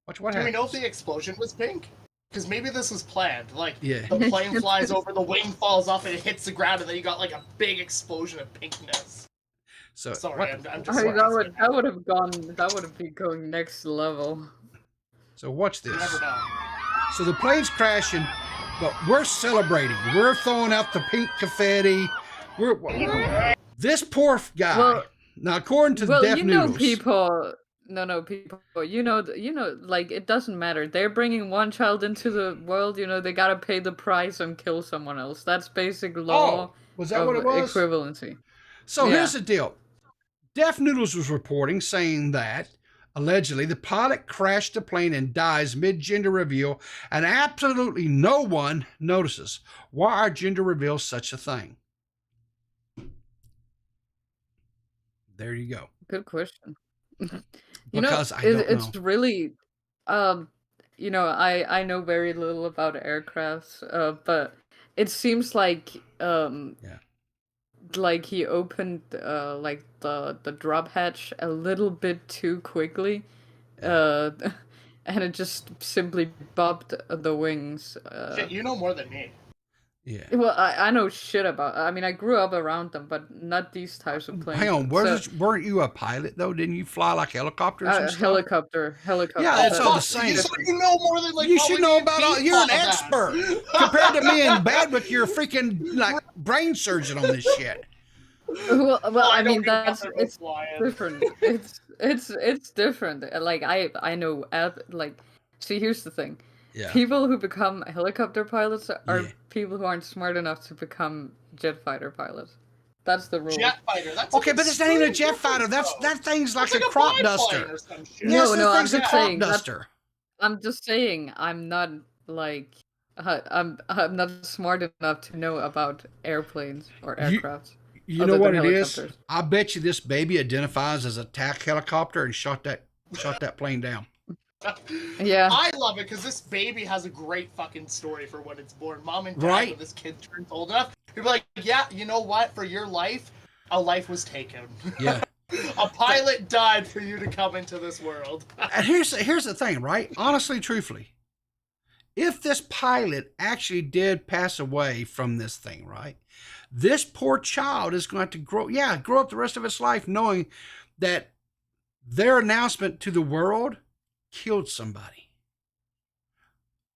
Watch what happens. Do we know if the explosion was pink? Because maybe this was planned. Like, the plane flies over, the wing falls off, and it hits the ground, and then you got like a big explosion of pinkness. So sorry, I'm just. That would have been going next level. So watch this. You never know. So the plane's crashing, but we're celebrating. We're throwing out the pink confetti. This poor guy. Well, now, according to Deaf Noodles, people. People. Like, it doesn't matter. They're bringing one child into the world. They gotta pay the price and kill someone else. That's basic law. Was that what it was? Equivalency. So here's the deal. Deaf Noodles was reporting, saying that allegedly the pilot crashed the plane and dies mid-gender reveal, and absolutely no one notices. Why are gender reveals such a thing? There you go. Good question. Because I don't know. It's really, I know very little about aircrafts, but it seems like, like he opened like the drop hatch a little bit too quickly, and it just simply bobbed the wings. Shit, you know more than me. Yeah. Well, I know shit about. I mean, I grew up around them, but not these types of planes. Hang on, weren't you a pilot though? Didn't you fly like helicopters and stuff? Helicopter. Yeah, it's all the same. So you know more than like. You should know about all. You're an expert compared to me and Badwick. You're a freaking like brain surgeon on this shit. Well, I mean it's different. It's different. Like I know. Like, see, here's the thing. Yeah. People who become helicopter pilots are people who aren't smart enough to become jet fighter pilots. That's the rule. Jet fighter. That's okay, but it's not even a jet fighter. That thing's like a crop duster. No, I'm just saying. Duster. I'm just saying. I'm not like. I'm not smart enough to know about airplanes or aircrafts. You know what it is? I bet you this baby identifies as a attack helicopter and shot that plane down. Yeah, I love it because this baby has a great fucking story for when it's born. Mom and dad, when this kid turns old enough, you'll be like, yeah, you know what? For your life, a life was taken. Yeah. A pilot died for you to come into this world. And here's the thing, right? Honestly, truthfully, if this pilot actually did pass away from this thing, right? This poor child is going to grow up the rest of its life knowing that their announcement to the world killed somebody.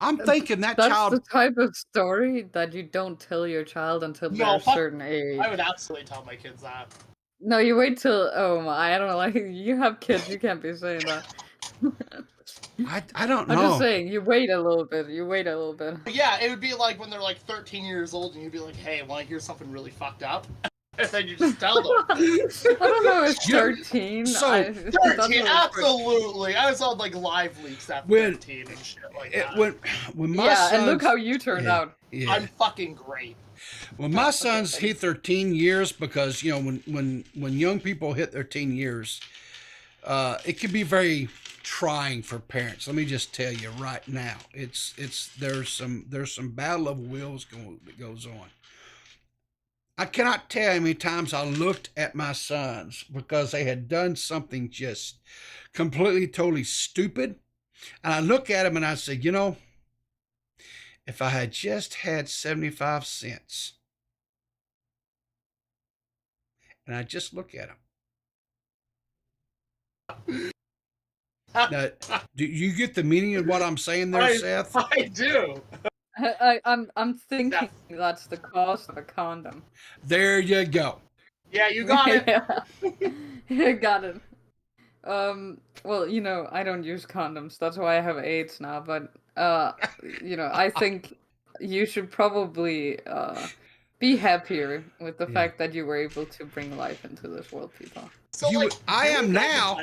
I'm thinking that's the type of story that you don't tell your child until they're a certain age. I would absolutely tell my kids that. No, you wait till I don't know. Like, you have kids, you can't be saying that. I don't know. I'm just saying, you wait a little bit. Yeah, it would be like when they're like 13 years old and you'd be like, hey, want to hear something really fucked up? And then you just tell them. I don't know, it's 13. So, 13, absolutely. I was on like live leaks at 13 and shit like that. When my sons, and look how you turned out. Yeah. I'm fucking great. When my sons hit their teen years, because, you know, when young people hit their teen years, it can be very trying for parents. Let me just tell you right now, there's some battle of wills that goes on. I cannot tell how many times I looked at my sons because they had done something just completely, totally stupid. And I look at them and I say, you know, if I had just had 75 cents, and I just look at them. Now, do you get the meaning of what I'm saying there, Seth? I do. I'm thinking that's the cost of a condom. There you go. Yeah, you got it. You got it. Well, you know, I don't use condoms. That's why I have AIDS now. But you know, I think you should probably be happier with the fact that you were able to bring life into this worle, people. So, I am now.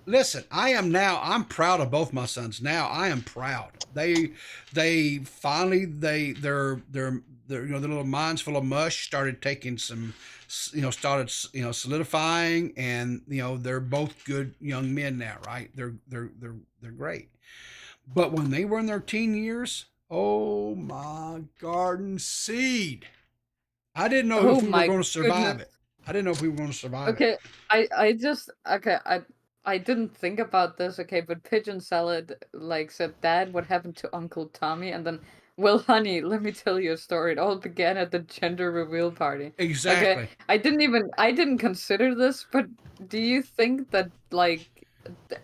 Listen, I'm proud of both my sons. Now I am proud. They finally their you know, the little minds full of mush started taking some, you know, solidifying, and you know, they're both good young men now, right? They're great. But when they were in their teen years, oh my garden seed! I didn't know if we were going to survive it. I didn't know if we were going to survive it. I didn't think about this, okay, but Pigeon Salad, like, said, Dad, what happened to Uncle Tommy? And then, well, honey, let me tell you a story. It all began at the gender reveal party. Exactly. Okay? I didn't consider this, but do you think that, like,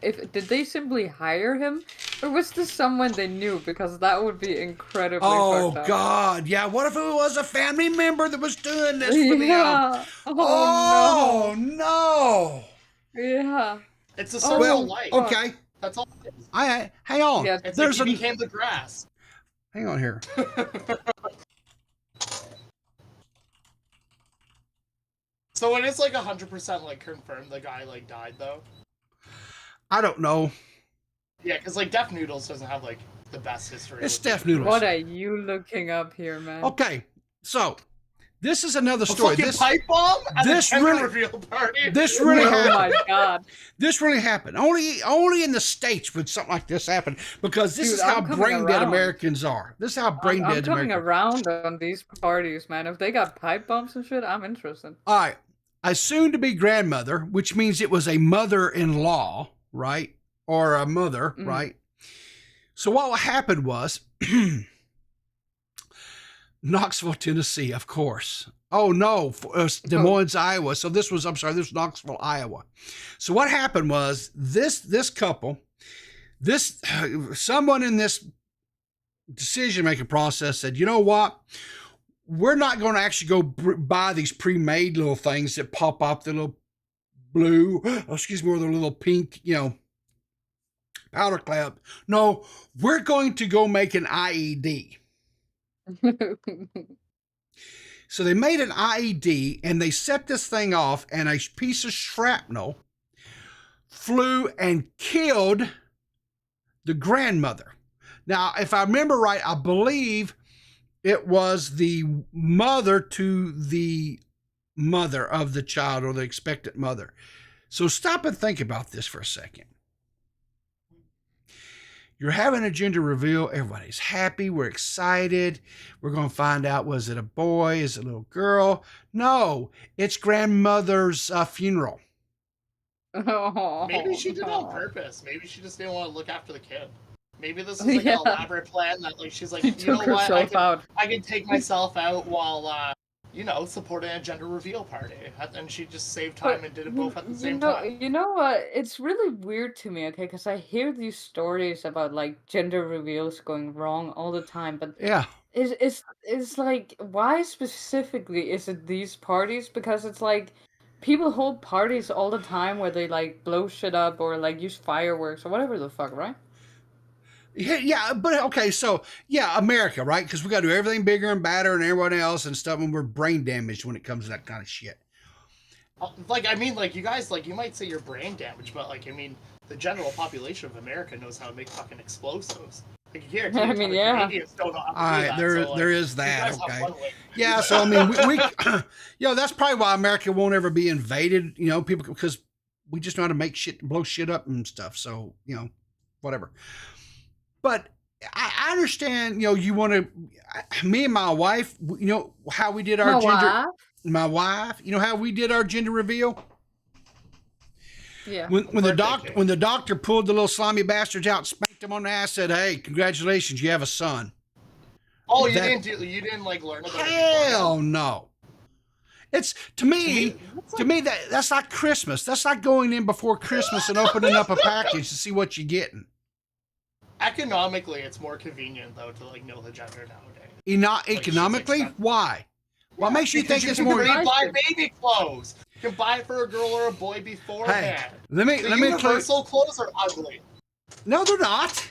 did they simply hire him, or was this someone they knew? Because that would be incredibly fucked up. God, yeah. What if it was a family member that was doing this for them? Oh no. Yeah. It's a circle of life. Okay. That's all it is. Hang on. Yeah. It's like he became the grass. Hang on here. So it is like 100% like confirmed the guy like died though. I don't know. Yeah, because like Def Noodles doesn't have like the best history. It's Def Noodles. What are you looking up here, man? Okay, so this is another story. This pipe bomb at this the really reveal party. This really happened. Oh my god! This really happened. Only in the States would something like this happen, because this is how brain dead Americans are. This is how brain dead Americans. I'm coming around on these parties, man. If they got pipe bombs and shit, I'm interested. All right, a soon-to-be grandmother, which means it was a mother-in-law, right, or a mother, right? So what happened was, Knoxville, Tennessee, of course. Oh no, Des Moines, Iowa. So this was Knoxville, Iowa. So what happened was this couple, someone in this decision-making process said, you know what? We're not going to actually go buy these pre-made little things that pop up the little blue, or the little pink, powder cloud. No, we're going to go make an IED. So they made an IED and they set this thing off, and a piece of shrapnel flew and killed the grandmother. Now, if I remember right, I believe it was the mother to the mother of the child, or the expectant mother. So stop and think about this for a second. You're having a gender reveal. Everybody's happy. We're excited. We're going to find out, was it a boy? Is it a little girl? No, it's grandmother's funeral. Oh. Maybe she did it on purpose. Maybe she just didn't want to look after the kid. Maybe this is like an elaborate plan that, like, she's like, you know what, I can take myself out while, supporting a gender reveal party. And she just saved time and did it both at the same time. You know what? It's really weird to me, okay? Because I hear these stories about, like, gender reveals going wrong all the time. But yeah, it's like, why specifically is it these parties? Because it's like, people hold parties all the time where they, like, blow shit up or, like, use fireworks or whatever the fuck, right? Yeah, but okay, so yeah, America, right? Because we got to do everything bigger and badder and everyone else and stuff, and we're brain damaged when it comes to that kind of shit. You guys, like, you might say you're brain damaged, but, like, the general population of America knows how to make fucking explosives. Like, here, Canadians don't know how to do that. There is that, okay. Yeah, so, we that's probably why America won't ever be invaded, people, because we just know how to make shit, blow shit up and stuff, so, whatever. But I understand, you want to, me and my wife, how we did our my wife, how we did our gender reveal? Yeah. When the doctor pulled the little slimy bastards out, spanked them on the ass, said, "Hey, congratulations, you have a son." Oh, you didn't like learn about it? Hell no. It's to me that's like Christmas. That's like going in before Christmas and opening up a package to see what you're getting. Economically, it's more convenient though to like know the gender nowadays. Economically, why? What makes you think it's more? You can buy baby clothes. You can buy it for a girl or a boy beforehand. Hey, let me universal clothes are ugly. No, they're not.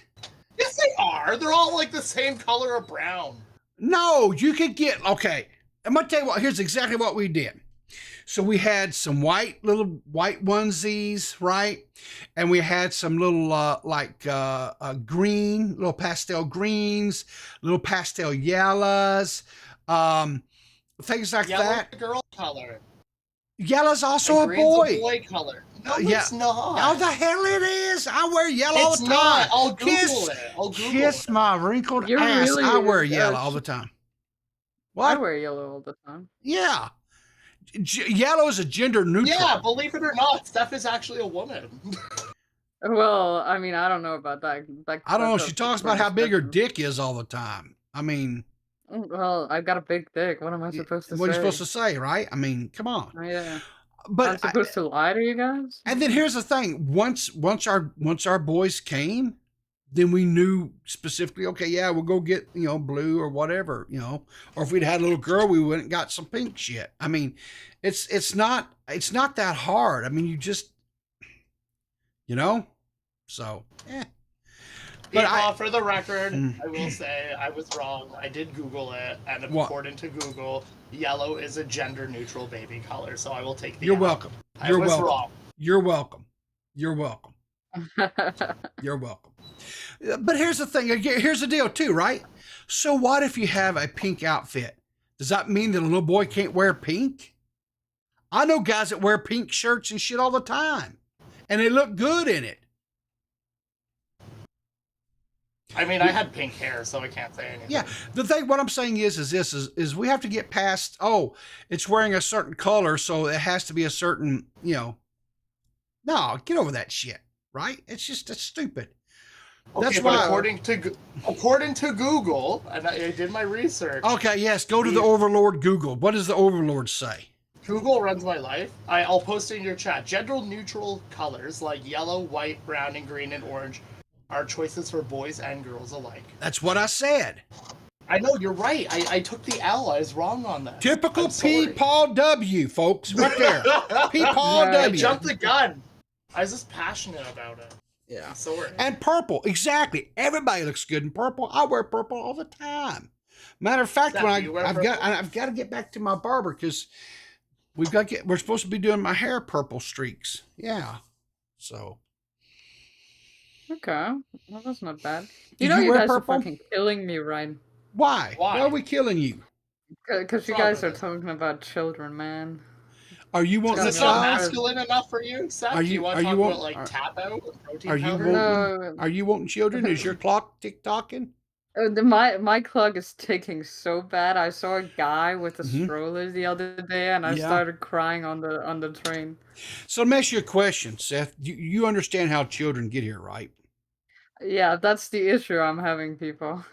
Yes, they are. They're all like the same color of brown. No, you could get okay. I'm gonna tell you what. Here's exactly what we did. So we had some little white onesies, right? And we had some little green, little pastel greens, little pastel yellows, things like that. Yellow's a girl color. Yellow's also a boy. A boy color. No, it's not. Oh, the hell it is! I wear yellow all the time. Not. I'll Google it. Kiss my wrinkled ass. Really I wear yellow all the time. What? I wear yellow all the time. Yeah. Yellow is a gender neutral. Yeah, believe it or not, Steph is actually a woman. Well, I don't know about that. I don't know. She talks about how big her dick is all the time. Well, I've got a big dick. What am I supposed to say? What are you supposed to say, right? Come on. Yeah. But I'm supposed to lie to you guys? And then here's the thing. Once our boys came, then we knew specifically, okay, yeah, we'll go get, blue or whatever, or if we'd had a little girl, we went and got some pink shit. It's not that hard. You just, so, yeah. But for the record, I will say I was wrong. I did Google it, and according to Google, yellow is a gender-neutral baby color. So I will take the. You're welcome. I was wrong. You're welcome. You're welcome. You're welcome. But here's the thing. Here's the deal, too, right? So what if you have a pink outfit? Does that mean that a little boy can't wear pink? I know guys that wear pink shirts and shit all the time, and they look good in it. I had pink hair, so I can't say anything. Yeah, what I'm saying is we have to get past, it's wearing a certain color, so it has to be a certain, no, get over that shit, right? It's stupid. That's Okay, why. but according to Google, and I did my research. Okay, yes. Go to the Overlord Google. What does the Overlord say? Google runs my life. I'll post it in your chat. Gender-neutral colors like yellow, white, brown, and green and orange are choices for boys and girls alike. That's what I said. I know, you're right. I took the L. I was wrong on that. Typical P. Paul W, folks. Right there. P. Paul W. I jumped the gun. I was just passionate about it. Yeah. I'm sorry. And purple. Exactly. Everybody looks good in purple. I wear purple all the time. Matter of fact, when I've got to get back to my barber because we're supposed to be doing my hair purple streaks. Yeah. So. Okay. Well, that's not bad. Did You wear guys purple? are fucking killing me, Ryan. Why? Why are we killing you? Because you guys are talking about children, man. Are you wanting Is a it not child? masculine enough for you, Seth? Do you want to talk about like tap out and protein powder? No. Are you wanting children? Is your clock tick-tocking? My clock is ticking so bad. I saw a guy with a stroller the other day, and I started crying on the train. So let me ask you a question, Seth. You understand how children get here, right? Yeah, that's the issue I'm having, people.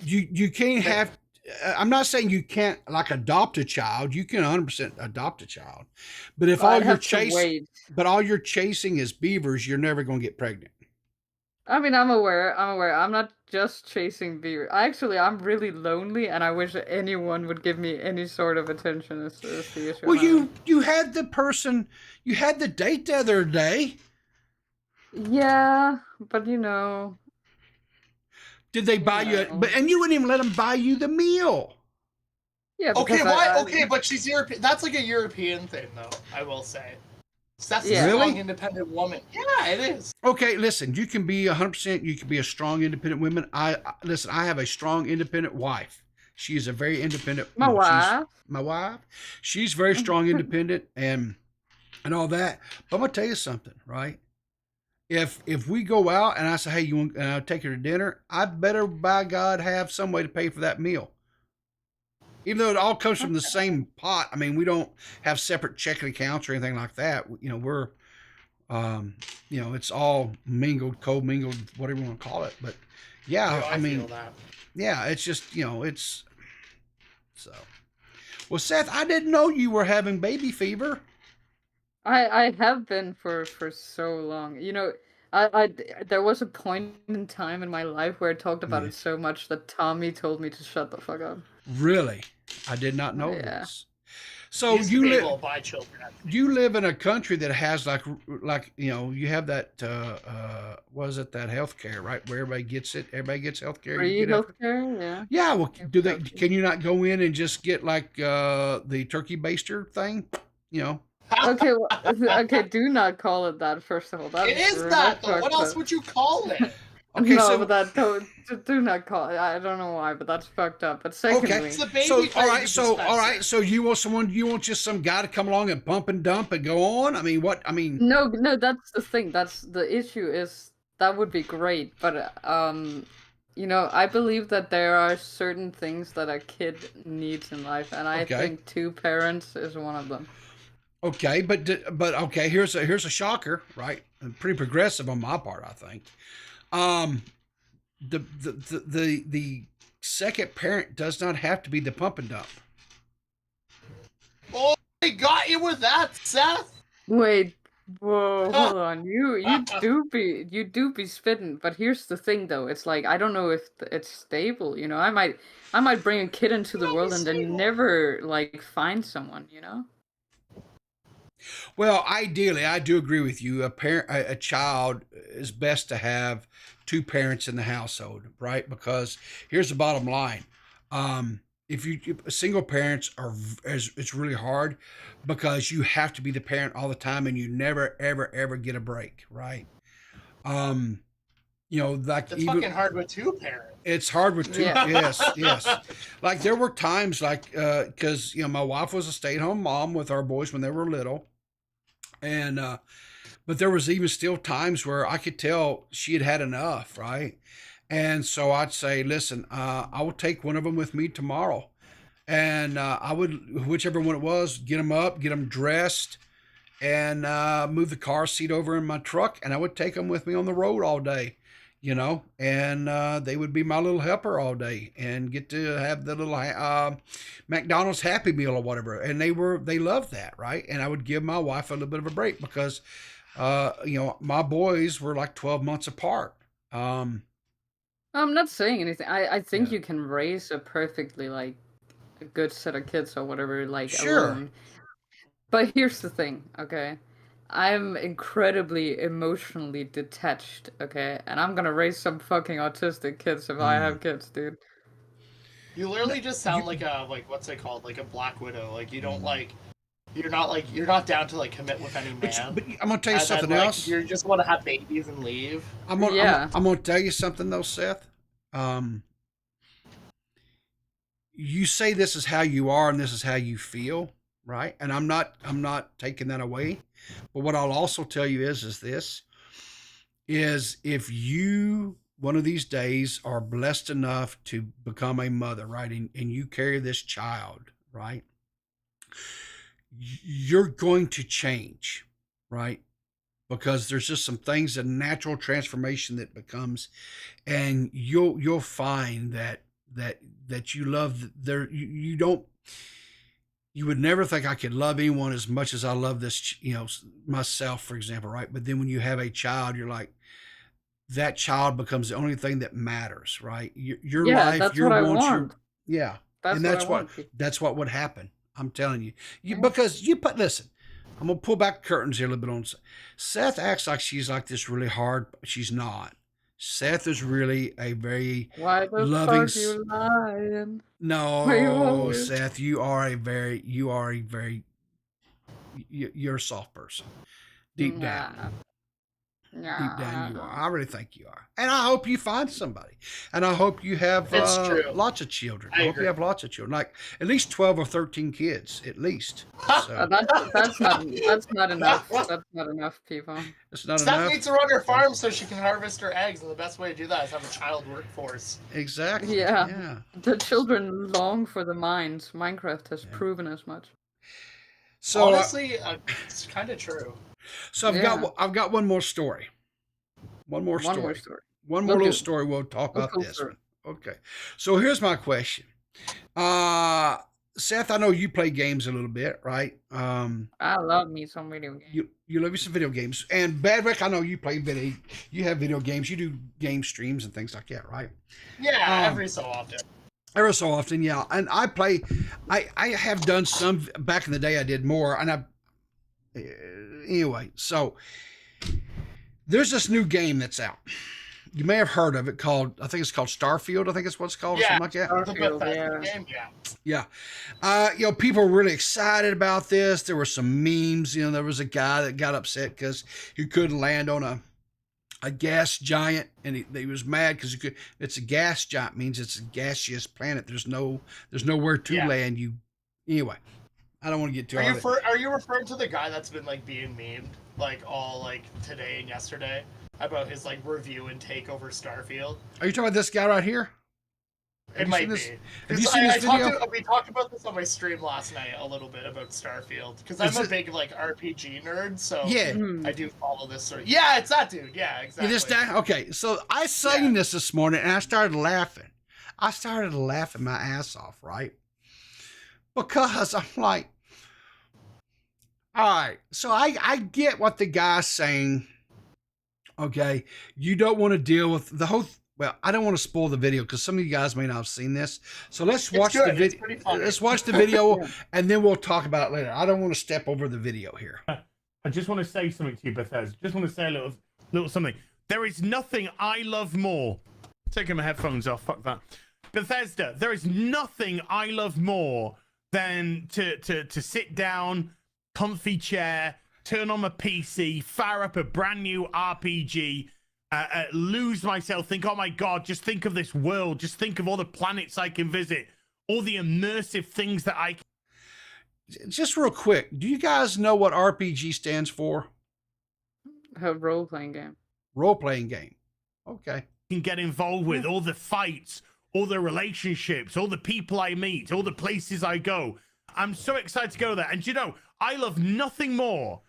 You can't have. I'm not saying you can't like adopt a child. You can 100% adopt a child, but if all you're chasing is beavers, you're never going to get pregnant. I mean, I'm aware. I'm not just chasing beavers. I'm really lonely, and I wish anyone would give me any sort of attention. Is the issue. Well, you had the person, you had the date the other day. Yeah, but you know. Did they buy you? And you wouldn't even let them buy you the meal. Yeah. Okay, why? Okay, but she's European. That's like a European thing, though. I will say. That's a strong, independent woman. Yeah, it is. Okay, listen. You can be 100%. You can be a strong, independent woman. I have a strong, independent wife. She is a very independent. My wife. My wife. She's very strong, independent, and all that. But I'm gonna tell you something, right? If we go out and I say, hey, you want, and I'll take her to dinner, I better by God have some way to pay for that meal. Even though it all comes from the same pot. I mean, we don't have separate checking accounts or anything like that. We're, it's all mingled, co-mingled, whatever you want to call it. But yeah, I mean, yeah, it's just, it's so. Well, Seth, I didn't know you were having baby fever. I have been for so long. There was a point in time in my life where I talked about it so much that Tommy told me to shut the fuck up. Really? I did not know this. So you live in a country that has like you have that what is it, that healthcare, right? Where everybody gets it. Everybody gets healthcare. Free healthcare, yeah. Yeah, well, can you not go in and just get like the turkey baster thing? Okay, okay, do not call it that, first of all. It is that, though. What else would you call it? Okay, no, but that do not call it. I don't know why, but that's fucked up. But secondly, all right, so you want just some guy to come along and pump and dump and go on? I mean, what? I mean, no, that's the thing. That's the issue. Is that would be great, but I believe that there are certain things that a kid needs in life, and I think 2 parents is one of them. Okay, but okay, here's a shocker, right? Pretty progressive on my part, I think. The second parent does not have to be the pump and dump. Oh, they got you with that, Seth. Wait, whoa, hold on. You do be spitting, but here's the thing, though. It's like I don't know if it's stable. I might bring a kid into the world and then never like find someone. Well, ideally, I do agree with you. A child is best to have 2 parents in the household, right? Because here's the bottom line: if single parents it's really hard because you have to be the parent all the time, and you never ever get a break, right? Like it's fucking hard with 2 parents. It's hard with 2. Yeah. Yes. Like there were times like because my wife was a stay-at-home mom with our boys when they were little. And, but there was even still times where I could tell she had enough, right? And so I'd say, listen, I will take one of them with me tomorrow. And I would, whichever one it was, get them up, get them dressed, and move the car seat over in my truck. And I would take them with me on the road all day. you know, and they would be my little helper all day and get to have the little McDonald's Happy Meal or whatever. And they loved that, right? And I would give my wife a little bit of a break because, you know, my boys were like 12 months apart. I'm not saying anything. I think Yeah. you can raise a perfectly like a good set of kids or whatever like Sure. alone. But here's the thing, okay? I'm incredibly emotionally detached, okay? And I'm gonna raise some fucking autistic kids if I have kids, dude. You literally just sound like a what's it called? Like a Black Widow. Like you don't like you're not down to like commit with any man. But I'm gonna tell you And something then, like, else. You just want to have babies and leave. I'm Yeah. gonna tell you something though, Seth. You say this is how you are and this is how you feel, right? And I'm not taking that away. But what I'll also tell you is if you one of these days are blessed enough to become a mother, right? And you carry this child, right? You're going to change, right? Because there's just some things, a natural transformation that becomes, and you'll find that you love you don't, you would never think I could love anyone as much as I love this, you know, myself, for example, right? But then when you have a child, you're like, that child becomes the only thing that matters, right? Your Yeah, life, that's your what I wants, want. yeah, That's and what that's I what want. that's what would happen. I'm telling you, Yeah. because you put listen. I'm gonna pull back curtains here a little bit on Seth. Acts like she's like this really hard. She's not. Seth is really a very Why the loving. fuck you lying? No, Seth, you are a very, you're a soft person. Deep down. Deep down you are. I really think you are. And I hope you find somebody. And I hope you have lots of children. I hope you have lots of children. Like at least 12 or 13 kids, at least. So. That's not enough. That's not enough, people. It's not Steph enough. needs to run her farm so she can harvest her eggs, and the best way to do that is have a child workforce. Exactly. Yeah. The children long for the mines. Minecraft has proven as much. So honestly, it's kind of true. So I've got one more story. One more story. One more little story. We'll talk about this one. Okay. So here's my question. Seth, I know you play games a little bit, right? I love me some video games. You love you some video games. And Badrick, I know you play you have video games. You do game streams and things like that, right? Yeah, every so often. Every so often, yeah. And I play. I have done some back in the day. I did more, and anyway. So there's this new game that's out. You may have heard of it I think it's called Starfield. I think it's what it's called, or something like that. Starfield, yeah. You know, people were really excited about this. There were some memes. You know, there was a guy that got upset because he couldn't land on a gas giant, and he was mad because it's a gas giant, means it's a gaseous planet. There's nowhere to land. Anyway, I don't want to get too. Are you referring to the guy that's been like being memed like all like today and yesterday about his like review and take over Starfield? Are you talking about this guy right here? It might be. Have you seen this video? We talked about this on my stream last night a little bit about Starfield because I'm a big like RPG nerd, so yeah, I do follow this sort of. Yeah, it's that dude. Yeah, exactly. This guy? Okay, so I seen this morning and I started laughing. I started laughing my ass off, right? Because I'm like, all right, so I get what the guy's saying. Okay, you don't want to deal with the whole. Well, I don't want to spoil the video because some of you guys may not have seen this. So let's watch the video. Let's watch the video and then we'll talk about it later. I don't want to step over the video here. I just want to say something to you, Bethesda. Just want to say a little something. There is nothing I love more. Taking my headphones off. Fuck that. Bethesda, there is nothing I love more than to sit down, comfy chair, turn on my PC, fire up a brand new RPG, lose myself, think, oh my God, just think of this world. Just think of all the planets I can visit, all the immersive things that I can. Just real quick, do you guys know what RPG stands for? A role-playing game. Role-playing game. Okay. Can get involved with all the fights, all the relationships, all the people I meet, all the places I go. I'm so excited to go there. And you know, I love nothing more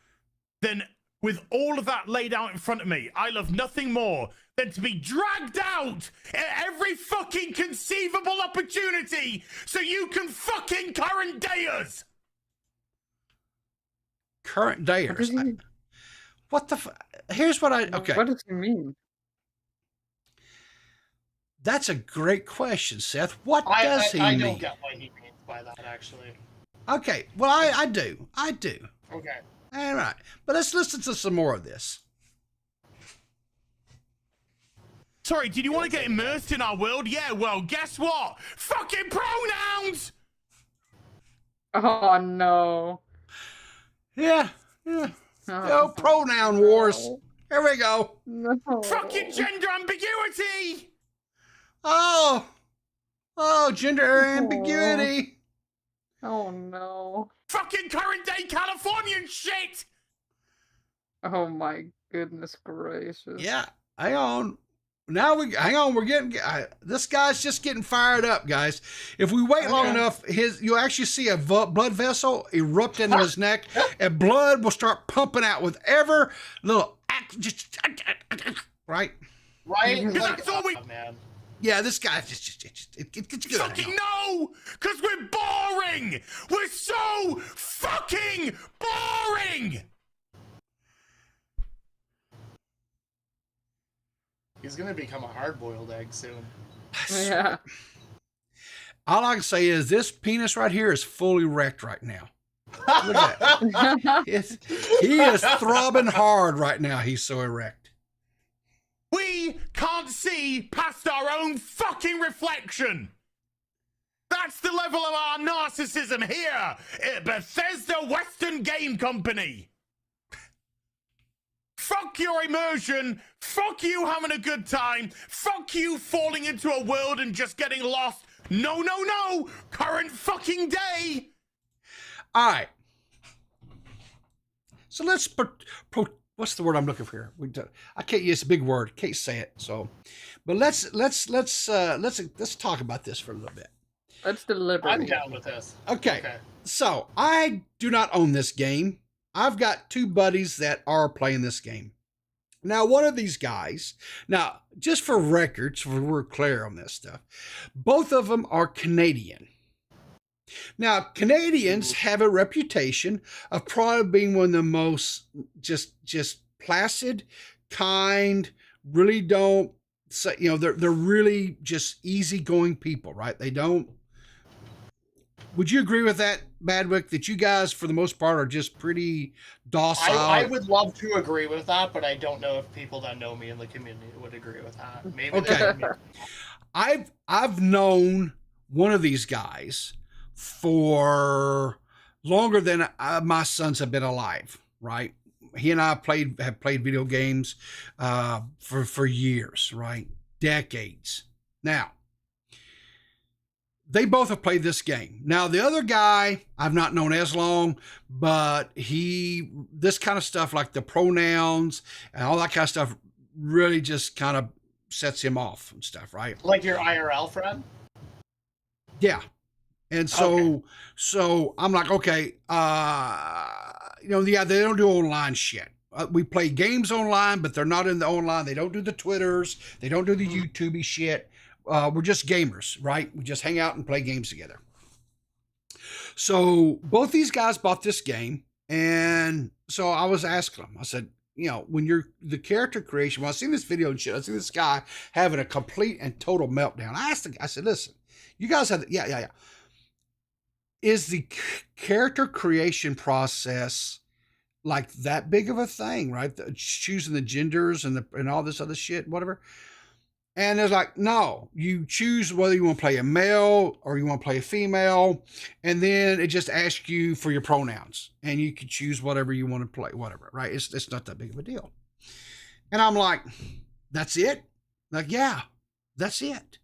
than, with all of that laid out in front of me, I love nothing more than to be dragged out at every fucking conceivable opportunity so you can fucking current day us. Current dayers. What the here's what okay. What does he mean? That's a great question, Seth. What does he mean? I don't get what he means by that, actually. Okay, well, I do. Okay. All right, but let's listen to some more of this. Sorry, did you want to get immersed in our world? Yeah, well, guess what? Fucking pronouns! Oh, no. Yeah. Oh, pronoun wars. Here we go. No. Fucking gender ambiguity! Oh, gender ambiguity. Oh, no. Fucking current day Californian shit! Oh, my goodness gracious. Yeah, hang on. We're getting this guy's just getting fired up, guys. If we wait long enough, you'll actually see a blood vessel erupt into his neck, and blood will start pumping out with every little right. That's all we. Man. Yeah, this guy just it gets good. Fucking no, because we're boring. We're so fucking boring. He's gonna become a hard-boiled egg soon. Yeah. All I can say is this penis right here is fully wrecked right now. Look at that. He is throbbing hard right now. He's so erect. We can't see past our own fucking reflection. That's the level of our narcissism here at Bethesda Western Game Company. Fuck your immersion. Fuck you having a good time. Fuck you falling into a world and just getting lost. No. Current fucking day. All right. So let's what's the word I'm looking for here? I can't use a big word. Can't say it. So, but let's talk about this for a little bit. Let's deliberate. I'm down with this. Okay. So I do not own this game. I've got two buddies that are playing this game. Now, one of these guys, now, just for records, so we're clear on this stuff, both of them are Canadian. Now, Canadians have a reputation of probably being one of the most just placid, kind, really don't, they're really just easygoing people, right? They don't. Would you agree with that, Badwick, that you guys, for the most part, are just pretty docile? I would love to agree with that, but I don't know if people that know me in the community would agree with that. Maybe okay. I've known one of these guys for longer than my sons have been alive, right? He and I have played video games for years, right? Decades. Now, they both have played this game. Now, the other guy I've not known as long, but this kind of stuff like the pronouns and all that kind of stuff really just kind of sets him off and stuff, right? Like your IRL friend? Yeah. And so I'm like, okay, they don't do online shit. We play games online, but they're not in the online. They don't do the Twitters. They don't do the YouTubey shit. We're just gamers, right? We just hang out and play games together. So both these guys bought this game. And so I was asking them, I said, when you're the character creation, when I seen this video and shit, I see this guy having a complete and total meltdown. I said, listen, you guys have, yeah. Is the character creation process like that big of a thing, right? Choosing the genders and all this other shit, whatever. And it's like, no, you choose whether you want to play a male or you want to play a female. And then it just asks you for your pronouns and you can choose whatever you want to play, whatever, right? It's not that big of a deal. And I'm like, that's it? Like, yeah, that's it.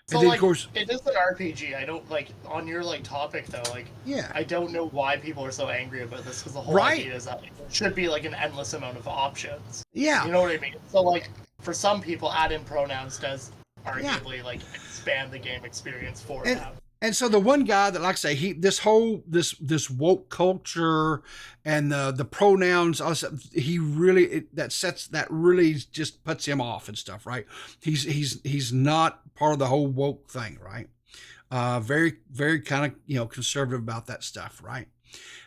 So, and then, of course, it is an RPG. I don't, on your, topic, though, yeah. I don't know why people are so angry about this, because the whole idea is that it should be, an endless amount of options. Yeah. You know what I mean? So, for some people, add-in pronouns does arguably, expand the game experience for them. And so the one guy that, like I say, this woke culture and the pronouns, he really that really just puts him off and stuff, right? He's not part of the whole woke thing, right? Very very kind of conservative about that stuff, right?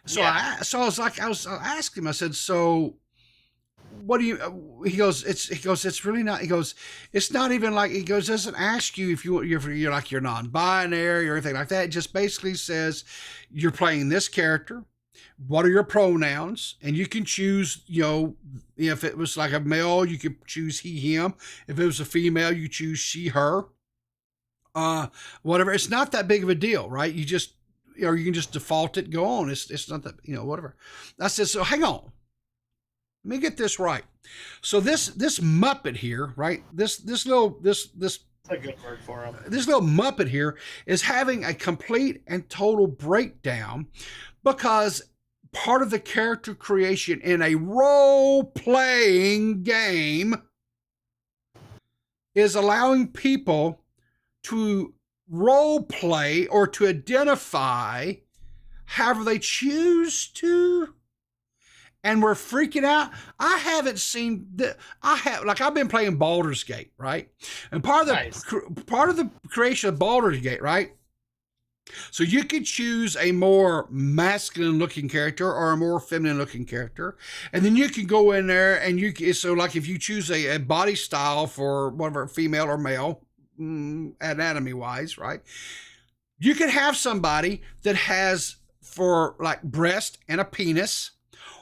So I asked him, I said, so what do you, he goes, it's really not, he goes, it's not even like, he goes, doesn't ask you if you're like, you're non-binary or anything like that. It just basically says you're playing this character. What are your pronouns? And you can choose, if it was like a male, you could choose he, him. If it was a female, you choose she, her. Whatever. It's not that big of a deal, right? You just, or you can just default it, go on. It's not that, whatever. I said, so hang on. Let me get this right. So this Muppet here, right? This little that's a good word for him. This little Muppet here is having a complete and total breakdown because part of the character creation in a role-playing game is allowing people to role play or to identify however they choose to. And we're freaking out. I haven't seen the. I've been playing Baldur's Gate, right? And part of the creation of Baldur's Gate, right? So you could choose a more masculine-looking character or a more feminine-looking character, and then you can go in there and if you choose a body style for whatever, female or male, anatomy-wise, right? You could have somebody that has for like breast and a penis.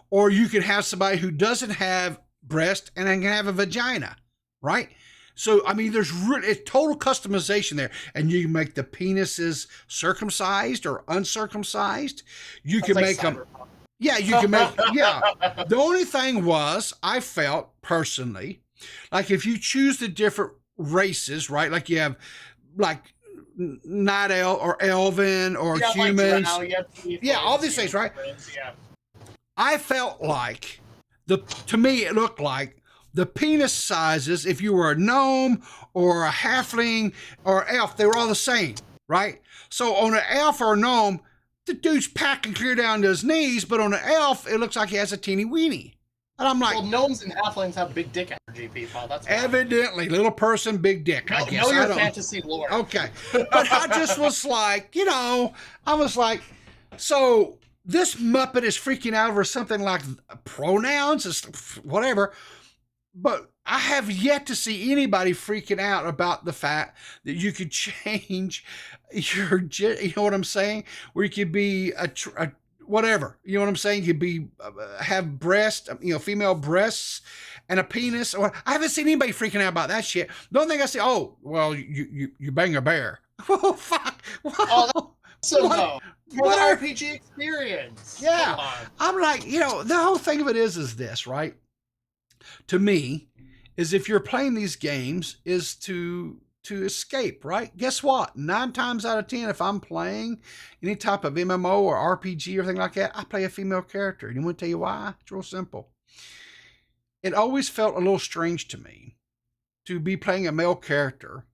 Or you could have somebody who doesn't have breast and can have a vagina, right? So, I mean, there's really total customization there. And you can make the penises circumcised or uncircumcised. You can make them. Yeah, you can make. Yeah. The only thing was, I felt personally, like if you choose the different races, right? Like you have like night elf or elven or humans. Like all these things, right? Yeah. I felt like to me it looked like the penis sizes, if you were a gnome or a halfling or elf, they were all the same, right? So on an elf or a gnome, the dude's packing clear down to his knees, but on an elf, it looks like he has a teeny weenie. And I'm like, well, gnomes and halflings have big dick energy, people. That's evidently little person, big dick. I guess. Know your fantasy lore. Okay, but I just was like, I was like, so. This Muppet is freaking out over something like pronouns, whatever. But I have yet to see anybody freaking out about the fact that you could change your, you know what I'm saying? Where you could be a whatever, you know what I'm saying? You could be, have breast, female breasts and a penis. Or I haven't seen anybody freaking out about that shit. The only thing I say, oh, well, you bang a bear. Oh, fuck. Oh, so no. What RPG experience? Yeah. I'm like, the whole thing of it is this, right? To me, is if you're playing these games is to escape, right? Guess what? 9 times out of 10, if I'm playing any type of MMO or RPG or anything like that, I play a female character. And you want to tell you why? It's real simple. It always felt a little strange to me to be playing a male character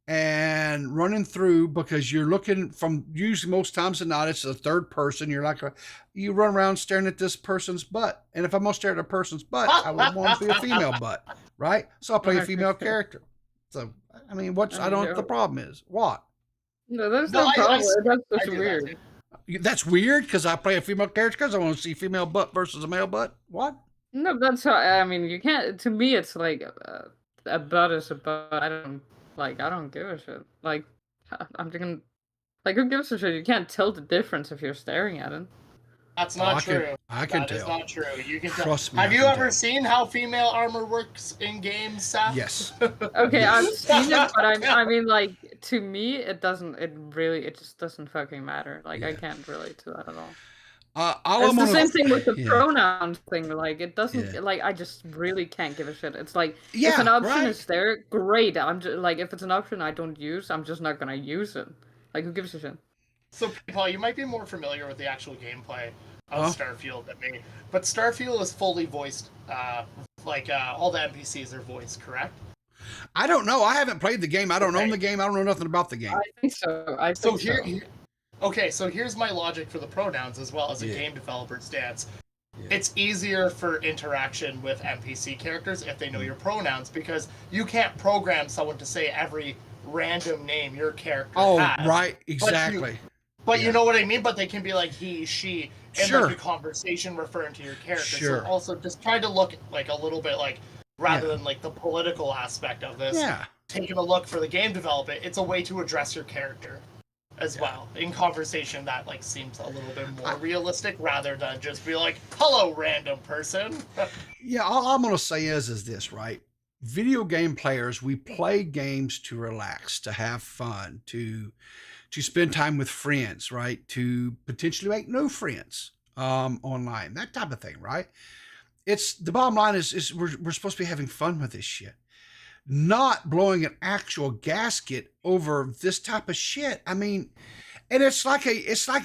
and running through, because you're looking from, usually most times than not, it's the third person. You're like, you run around staring at this person's butt. And if I'm going to stare at a person's butt, I would want to be a female butt, right? So I'll play a female character. So, I mean, I don't know what the problem is. What? No, there's no problem. That's just weird. That's weird because I play a female character because I want to see female butt versus a male butt? What? No, that's how, I mean, you can't, to me, it's like a butt is a butt. I don't give a shit. Like, I'm thinking, like, who gives a shit? You can't tell the difference if you're staring at it. That's not true. I can tell. That is not true. You can Trust tell. me. Have you ever seen how female armor works in games, Seth? Yes. Okay, I've seen it, but I mean, like, to me, it just doesn't fucking matter. Like, I can't relate to that at all. It's the same thing with the pronouns thing. Like, it doesn't, like, I just really can't give a shit. It's like, if an option is there, great. I'm just, like, if it's an option I don't use, I'm just not gonna use it. Like, who gives a shit? So, Paul, you might be more familiar with the actual gameplay of Starfield than me, but Starfield is fully voiced. All the NPCs are voiced, correct? I don't know. I haven't played the game. I don't own the game. I don't know nothing about the game. I think so. Okay, so here's my logic for the pronouns as well as a game developer's stance. It's easier for interaction with NPC characters if they know your pronouns, because you can't program someone to say every random name your character has. Right, exactly. But you know what I mean? But they can be like he, she, in like a conversation referring to your character. So also just try to look like a little bit like, rather than like the political aspect of this, taking a look for the game development, it's a way to address your character as well in conversation that like seems a little bit more realistic rather than just be like, hello, random person. All I'm going to say is this, right? Video game players, we play games to relax, to have fun, to spend time with friends, right? To potentially make new friends online, that type of thing, right? It's the bottom line is we're supposed to be having fun with this shit, not blowing an actual gasket over this type of shit. I mean, and it's like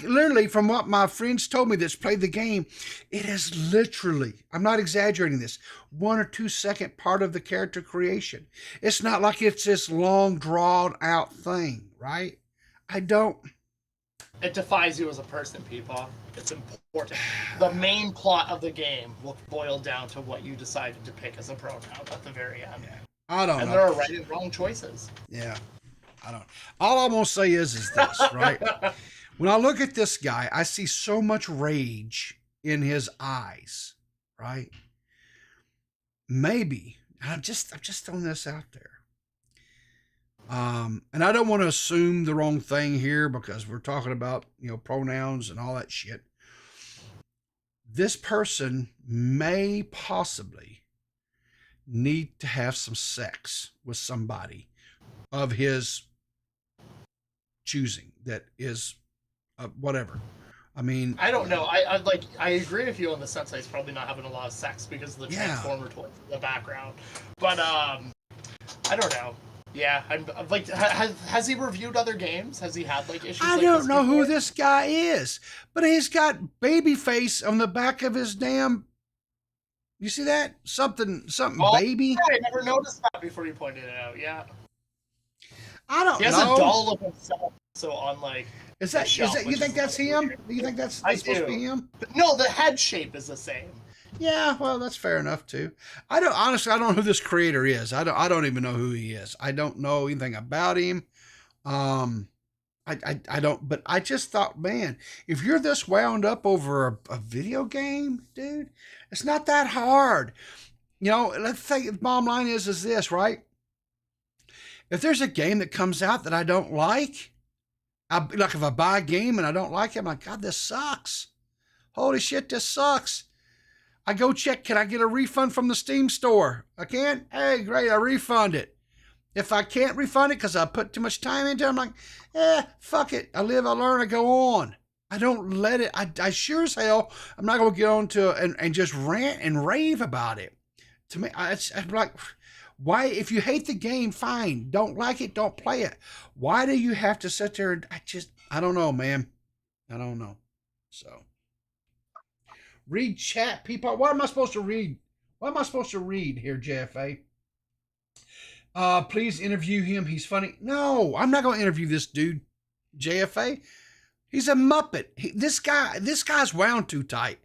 literally from what my friends told me that's played the game, it is literally, I'm not exaggerating this, 1 or 2 second part of the character creation. It's not like it's this long drawn out thing, right? It defines you as a person, people. It's important. The main plot of the game will boil down to what you decided to pick as a pronoun at the very end. I don't know. And there are right and wrong choices. Yeah. I don't. All I'm gonna say is this, right? When I look at this guy, I see so much rage in his eyes, right? Maybe I'm just throwing this out there. And I don't want to assume the wrong thing here because we're talking about, pronouns and all that shit. This person may possibly need to have some sex with somebody of his choosing that is whatever. I mean, I don't know. I agree with you in the sense that he's probably not having a lot of sex because of the Transformer toys in the background. But I don't know. Yeah, I'm like, has he reviewed other games? Has he had like issues? I don't know who this guy is, but he's got Babyface on the back of his damn. You see that? Something baby. Yeah, I never noticed that before you pointed it out. Yeah. I don't know. He has a doll of himself, so on like. Is that you think that's him? Do you think that's supposed to be him? No, the head shape is the same. Yeah, well, that's fair enough too. I don't know who this creator is. I don't even know who he is. I don't know anything about him. I don't. But I just thought, man, if you're this wound up over a video game, dude, it's not that hard. Let's think. The bottom line is this, right? If there's a game that comes out that I don't like, if I buy a game and I don't like it, I'm like, God, this sucks. Holy shit, this sucks. I go check, can I get a refund from the Steam store? I can't? Hey, great, I refund it. If I can't refund it because I put too much time into it, I'm like, fuck it. I live, I learn, I go on. I don't let it, I sure as hell, I'm not going to get on to and just rant and rave about it. To me, I'm like, why, if you hate the game, fine. Don't like it, don't play it. Why do you have to sit there and I don't know, man. I don't know. So. Read chat, people. What am I supposed to read? What am I supposed to read here, JFA? Please interview him. He's funny. No, I'm not going to interview this dude, JFA. He's a Muppet. This guy's wound too tight.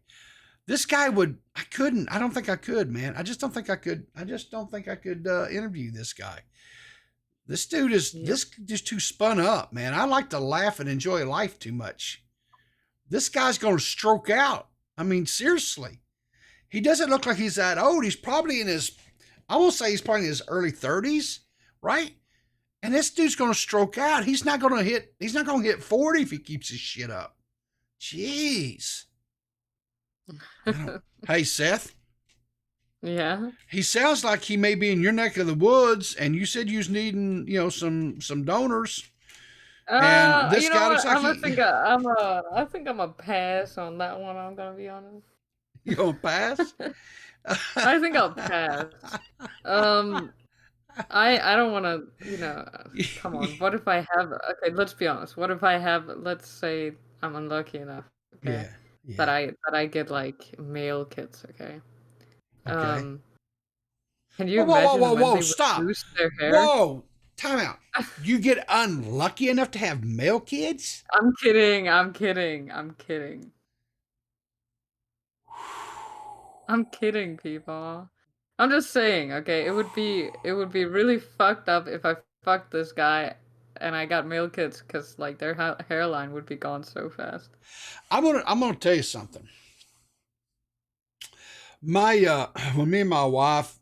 This guy I couldn't. I don't think I could, man. I just don't think I could interview this guy. This dude is just too spun up, man. I like to laugh and enjoy life too much. This guy's going to stroke out. I mean, seriously, he doesn't look like he's that old. He's probably I won't say he's probably in his early 30s, right? And this dude's going to stroke out. He's not going to hit 40 if he keeps his shit up. Jeez. Hey, Seth. Yeah. He sounds like he may be in your neck of the woods, and you said you was needing, some donors. And this guy looks like I think I'm a pass on that one. I'm gonna be honest. You gonna pass? I think I'll pass. I don't want to. Come on. What if I have? Okay, let's be honest. What if I have? Let's say I'm unlucky enough. Okay, yeah. That I get like male kids. Okay. Can you Whoa, imagine when they would stop. lose their hair? Whoa, time out. You get unlucky enough to have male kids? I'm kidding. I'm kidding. I'm kidding. I'm kidding, people. I'm just saying, okay, it would be really fucked up if I fucked this guy and I got male kids because like their hairline would be gone so fast. I'm gonna tell you something. My when me and my wife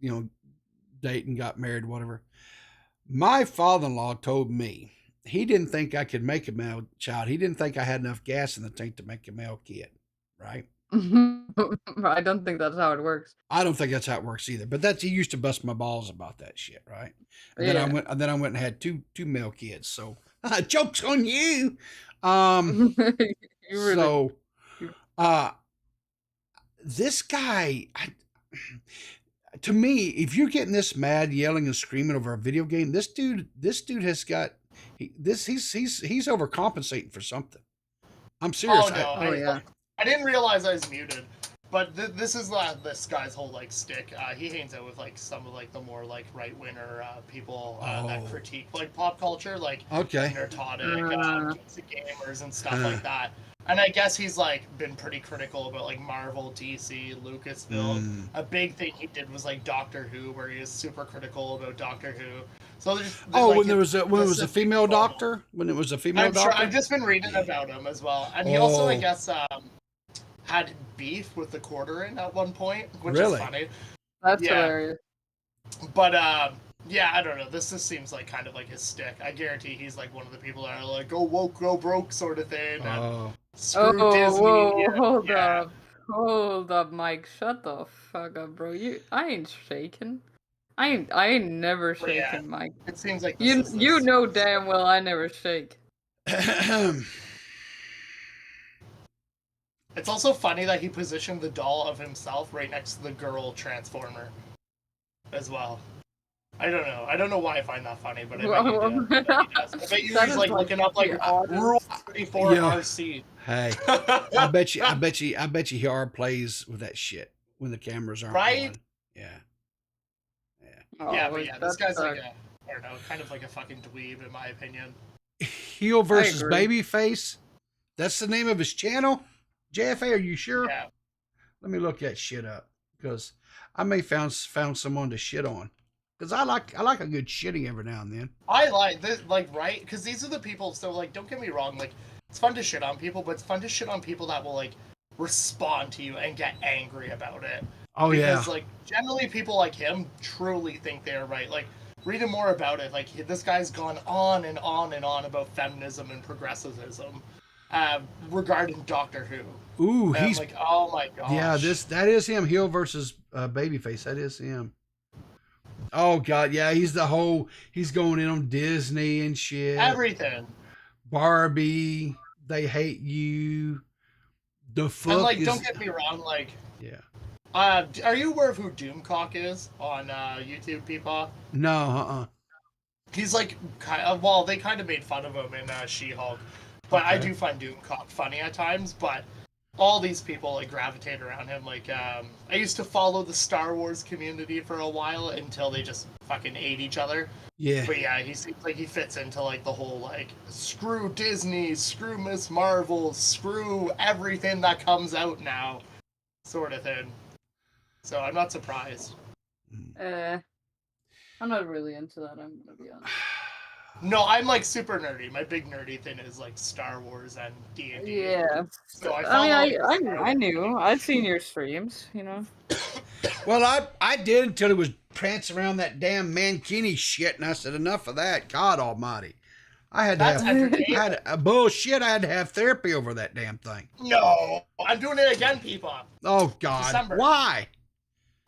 you know, dating, got married, whatever, my father-in-law told me he didn't think I could make a male child. He didn't think I had enough gas in the tank to make a male kid, right? I don't think that's how it works. I don't think that's how it works either. But he used to bust my balls about that shit, right? And then I went and had two male kids. So joke's on you. This guy, to me, if you're getting this mad, yelling and screaming over a video game, this dude has got he's overcompensating for something. I'm serious. Oh no! I didn't realize I was muted. But this is this guy's whole like stick. He hangs out with like some of like the more like right winger people that critique like pop culture, like Nerdotic, gamers and stuff like that. And I guess he's like been pretty critical about like Marvel, DC, Lucasfilm. A big thing he did was like Doctor Who, where he was super critical about Doctor Who. So there's when it was a female doctor, when it was a female doctor. Sure, I've just been reading about him as well, and he also I guess had beef with the Quarterin at one point, which is funny. That's hilarious. But yeah, I don't know. This just seems like kind of like his stick. I guarantee he's like one of the people that are like, go woke, go broke sort of thing. Screw Disney. Whoa, hold up, Mike. Shut the fuck up, bro. I ain't shaking. I ain't never shaking, Mike. It seems like you know damn well I never shake. It's also funny that he positioned the doll of himself right next to the girl Transformer as well. I don't know. I don't know why I find that funny, but I bet you do. I bet you he's like looking up like Rule 34 RC. Hey, I bet you he already plays with that shit when the cameras aren't on. Yeah. Yeah, this guy's like I don't know, kind of like a fucking dweeb in my opinion. Heel versus Babyface. That's the name of his channel. JFA, are you sure? Yeah. Let me look that shit up because I may found someone to shit on. Because I like a good shitting every now and then. I like this, like, right? Because these are the people. So like, don't get me wrong. Like, it's fun to shit on people, but it's fun to shit on people that will like respond to you and get angry about it. Oh because, like, generally people like him truly think they're right. Like, reading more about it, like this guy's gone on and on and on about feminism and progressivism. Regarding Doctor Who. Ooh, and he's like, oh my gosh. Yeah, that is him. Heel versus Babyface. That is him. Oh god, yeah, he's going in on Disney and shit. Everything. Barbie, They Hate You. The fuck. And like, don't get me wrong, like. Yeah. Are you aware of who Doomcock is on YouTube, people? No, He's like, well, they kind of made fun of him in She-Hulk. But I do find Doomcock funny at times, but all these people like gravitate around him. Like, I used to follow the Star Wars community for a while until they just fucking ate each other. Yeah. But yeah, he seems like he fits into like the whole like screw Disney, screw Miss Marvel, screw everything that comes out now, sort of thing. So I'm not surprised. I'm not really into that. I'm gonna be honest. No, I'm like super nerdy. My big nerdy thing is like Star Wars and D&D. Yeah. So I knew. I'd seen your streams, you know. Well, I did until he was prancing around that damn Mankini shit, and I said, enough of that. God Almighty. I had bullshit. I had to have therapy over that damn thing. No, I'm doing it again, people. Oh God. December. Why?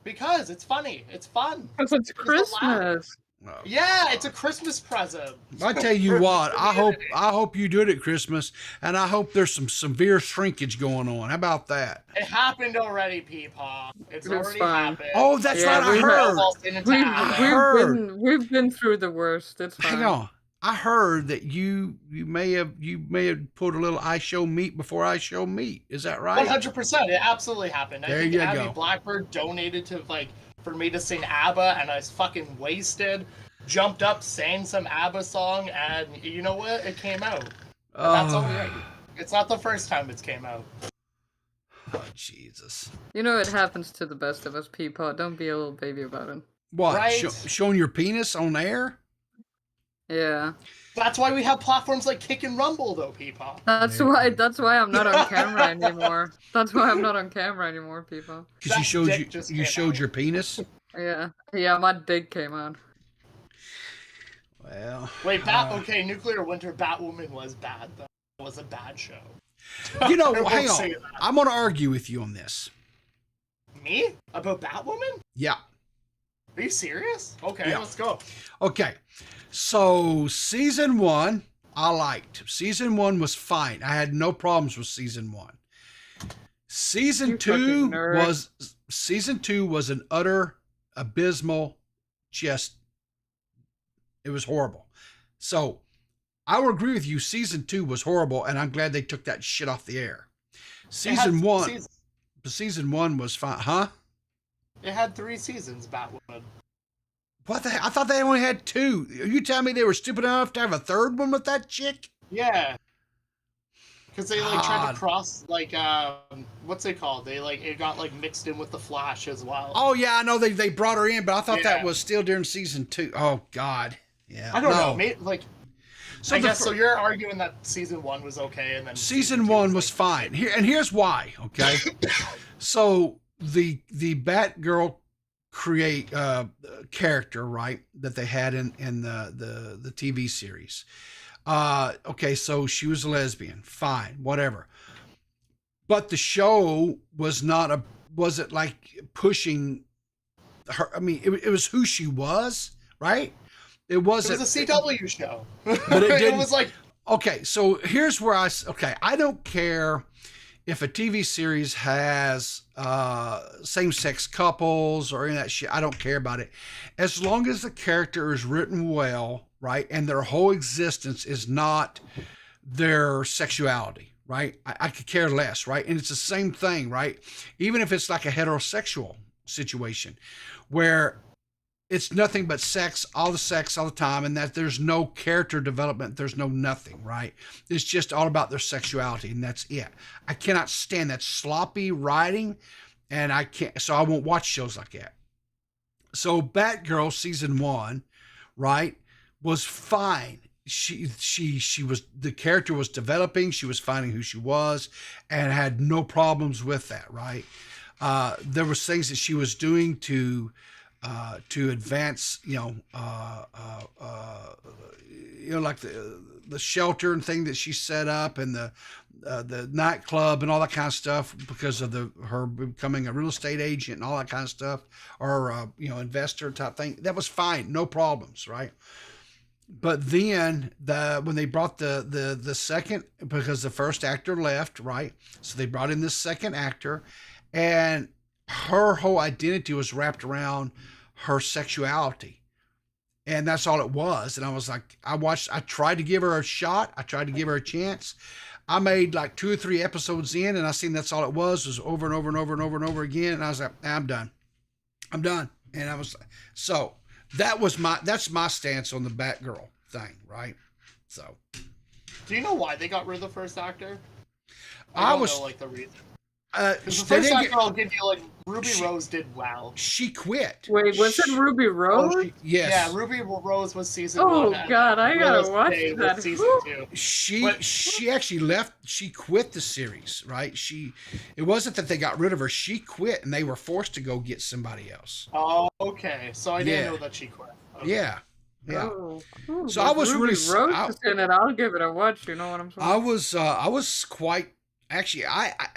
Because it's funny. It's fun. Because it's Christmas. Oh. Yeah, it's a Christmas present. I tell you what, I hope you do it at Christmas, and I hope there's some severe shrinkage going on. How about that? It happened already, Peepaw. It's already happened. Oh, that's right. I heard. We've been through the worst. It's fine. Hang on. I heard that you may have put a little I show meat before I show meat. Is that right? 100%. It absolutely happened. There I think you Abby go. Blackbird donated to like for me to sing ABBA, and I was fucking wasted. Jumped up, sang some ABBA song, and you know what? It came out. And that's all right. It's not the first time it's came out. Oh, Jesus. You know, it happens to the best of us, Peapod. Don't be a little baby about it. What? Right? Showing your penis on air? Yeah. That's why we have platforms like Kick and Rumble, though, Peapod. That's why I'm not on camera anymore. That's why I'm not on camera anymore, people. Because you showed your penis? Yeah. Yeah, my dick came out. Well. Wait, okay, Nuclear Winter Batwoman was bad, though. It was a bad show. You know, hang on. I'm going to argue with you on this. Me? About Batwoman? Yeah. Are you serious? Okay, Yeah. let's go. Okay. So, season 1, I liked. Season 1 was fine. I had no problems with season 1. Season 2 was an utter abysmal, just, it was horrible. So, I will agree with you. Season 2 was horrible, and I'm glad they took that shit off the air. Season 1 was fine, huh? It had 3 seasons, Batwoman. What the heck? I thought they only had 2. Are you telling me they were stupid enough to have a third one with that chick? Yeah. Because they tried to cross what's it called? It got mixed in with the Flash as well. Oh yeah, I know they brought her in, but I thought that was still during season 2. Oh God, yeah. I don't know. Maybe, so you're arguing that season 1 was okay, and then season 1 was fine. Here's why. Okay, so the Batgirl character, right, that they had in the TV series. Okay, so she was a lesbian, fine, whatever. But the show wasn't like pushing her. I mean, it was who she was, right? It wasn't. It was a CW show, but it didn't. It was like, okay, so here's where I don't care if a TV series has same-sex couples or any of that shit. I don't care about it, as long as the character is written well, right, and their whole existence is not their sexuality, right? I could care less, right? And it's the same thing, right? Even if it's like a heterosexual situation where it's nothing but sex all the time, and that there's no character development, there's no nothing, right? It's just all about their sexuality, and that's it. I cannot stand that sloppy writing, and so I won't watch shows like that. So Batgirl season 1, right, was fine. She was, the character was developing, she was finding who she was, and had no problems with that, right? There was things that she was doing to advance, like the shelter and thing that she set up, and the nightclub and all that kind of stuff, because of her becoming a real estate agent and all that kind of stuff, or investor type thing. That was fine, no problems, right? But then when they brought the second, because the first actor left, right? So they brought in this second actor, and her whole identity was wrapped around her sexuality, and that's all it was. And I was like, I tried to give her a shot, I tried to give her a chance. I made like 2 or 3 episodes in, and I seen that's all it was over and over and over and over and over again, and I was like, I'm done. And I was, so that's my stance on the Batgirl thing, right? So do you know why they got rid of the first actor? I don't know the reason. The first actor, I'll give you, Ruby Rose did well. She quit. Wait, was it Ruby Rose? Yes. Yeah, Ruby Rose was season 1. Oh God, I gotta watch that. Season 2. She actually left. She quit the series, right? It wasn't that they got rid of her. She quit, and they were forced to go get somebody else. Oh, okay. So I didn't know that she quit. Okay. Yeah. Oh. So I was Ruby really. Rose in it. I'll give it a watch. You know what I'm saying? I was quite. Actually,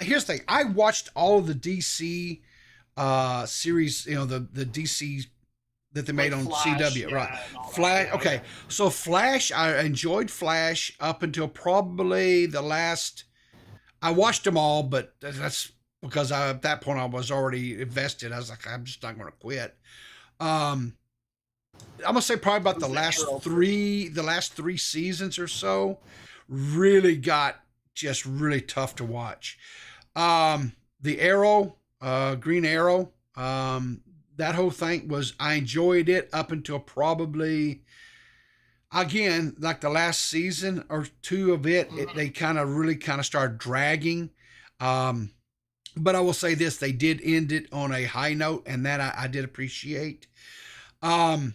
here's the thing. I watched all of the DC series, the DC that they made on Flash, CW, right? Flash. Okay, so Flash, I enjoyed Flash up until probably the last. I watched them all, but that's because at that point I was already invested. I was like, I'm just not going to quit. I'm gonna say probably about the last three seasons or so really got just really tough to watch. The Arrow, Green Arrow, that whole thing was, I enjoyed it up until probably, again, like the last season or two of it, they kind of really kind of started dragging. But I will say this, they did end it on a high note, and that I did appreciate. Well,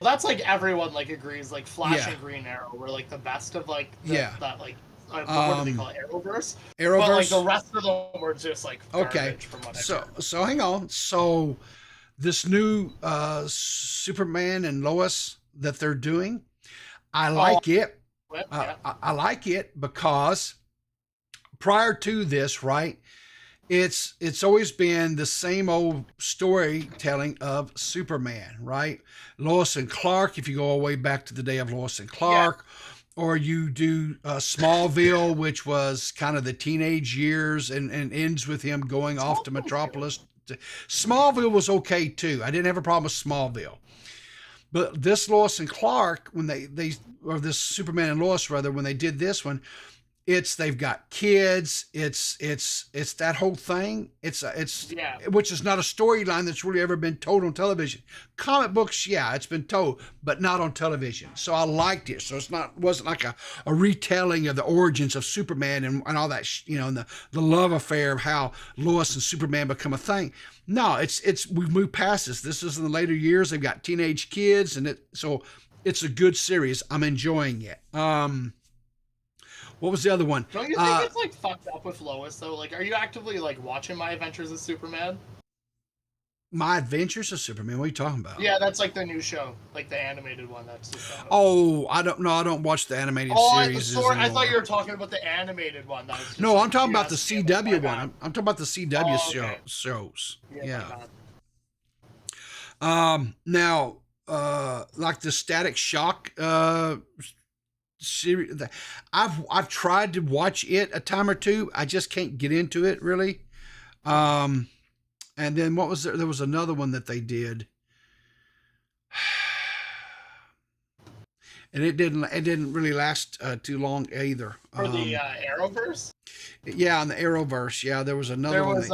that's like everyone like agrees, like Flash and Green Arrow were like the best of like that like what do they call it, Arrowverse? Arrowverse. But like the rest of them were just like garbage from what so hang on. So this new Superman and Lois that they're doing, I like it. I like it because prior to this, right? It's always been the same old storytelling of Superman, right? Lois and Clark, if you go all the way back to the day of Lois and Clark, or you do Smallville, which was kind of the teenage years and ends with him going off to Metropolis. Smallville was okay too. I didn't have a problem with Smallville. But this Lois and Clark, when they or this Superman and Lois rather, when they did this one, they've got kids. It's that whole thing. It's which is not a storyline that's really ever been told on television. Comic books, it's been told, but not on television. So I liked it. So wasn't like a retelling of the origins of Superman and all that, and the love affair of how Lois and Superman become a thing. No, we've moved past this. This is in the later years. They've got teenage kids, and so it's a good series. I'm enjoying it. What was the other one? Don't you think it's like fucked up with Lois though? Like, are you actively like watching My Adventures of Superman? My Adventures of Superman? What are you talking about? Yeah, that's like the new show, like the animated one. That's just I don't watch the animated series. I thought you were talking about the animated one. That was just I'm talking about the CW one. I'm talking about the CW shows. Now, like the Static Shock series, I've tried to watch it a time or two. I just can't get into it really. And then what was there? There was another one that they did, and it didn't really last too long either. For the Arrowverse. Yeah, on the Arrowverse. Yeah, there was another. There was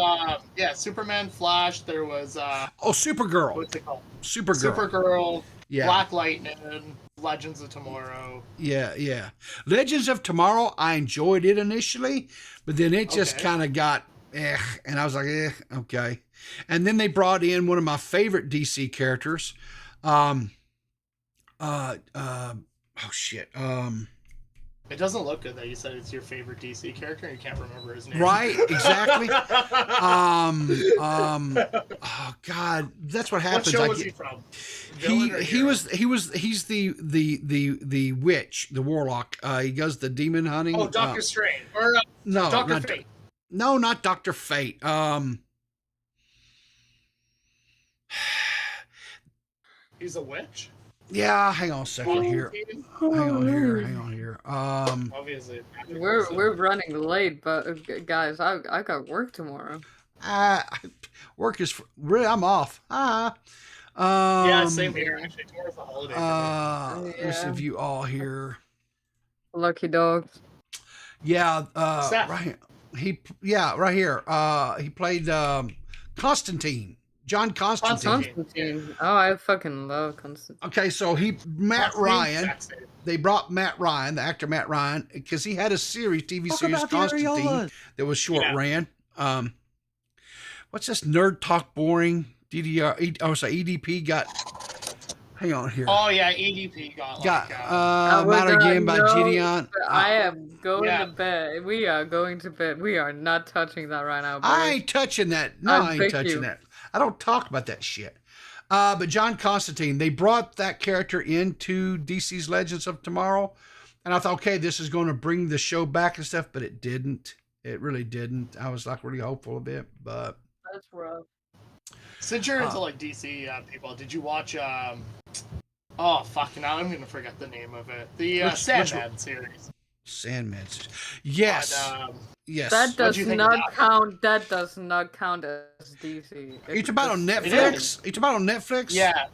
Superman, Flash. There was Supergirl. What's it called? Supergirl. Yeah. Black Lightning, Legends of Tomorrow. Yeah. Legends of Tomorrow, I enjoyed it initially, but then it just kind of got and I was like, okay. And then they brought in one of my favorite DC characters. It doesn't look good that you said it's your favorite DC character and you can't remember his name. Right, exactly. Oh God, that's what happens. What show was he from? He's the witch, the warlock. He does the demon hunting. Oh, Doctor Strange. Or no, Doctor Fate. No, not Dr. Fate. He's a witch? Yeah, hang on a second here. Hang on here. Obviously. We're running late, but guys, I got work tomorrow. Work is I'm off. Yeah, same here. Actually, tomorrow's a holiday. Let me see if you all here. Lucky dogs. Yeah, Seth. right here. He played Constantine. John Constantine. Oh, I fucking love Constantine. Okay, so Matt Ryan. They brought Matt Ryan, the actor Matt Ryan, because he had a TV series, Constantine, that was short ran. What's this nerd talk boring? EDP got. Hang on here. Oh yeah, EDP got Matter Again by Gideon. I am going to bed. We are going to bed. We are not touching that right now. Boys. I ain't touching that. No, I ain't touching that. I don't talk about that shit. But John Constantine, they brought that character into DC's Legends of Tomorrow, and I thought, okay, this is going to bring the show back and stuff, but it didn't. It really didn't. I was like really hopeful a bit, but that's rough. Since you're into like DC people, did you watch? Oh fuck! Now I'm gonna forget the name of it. The Sandman series. Sandman. Yes. But, yes. That does not count. That does not count as DC. It's about on Netflix. It's about on Netflix. Yeah.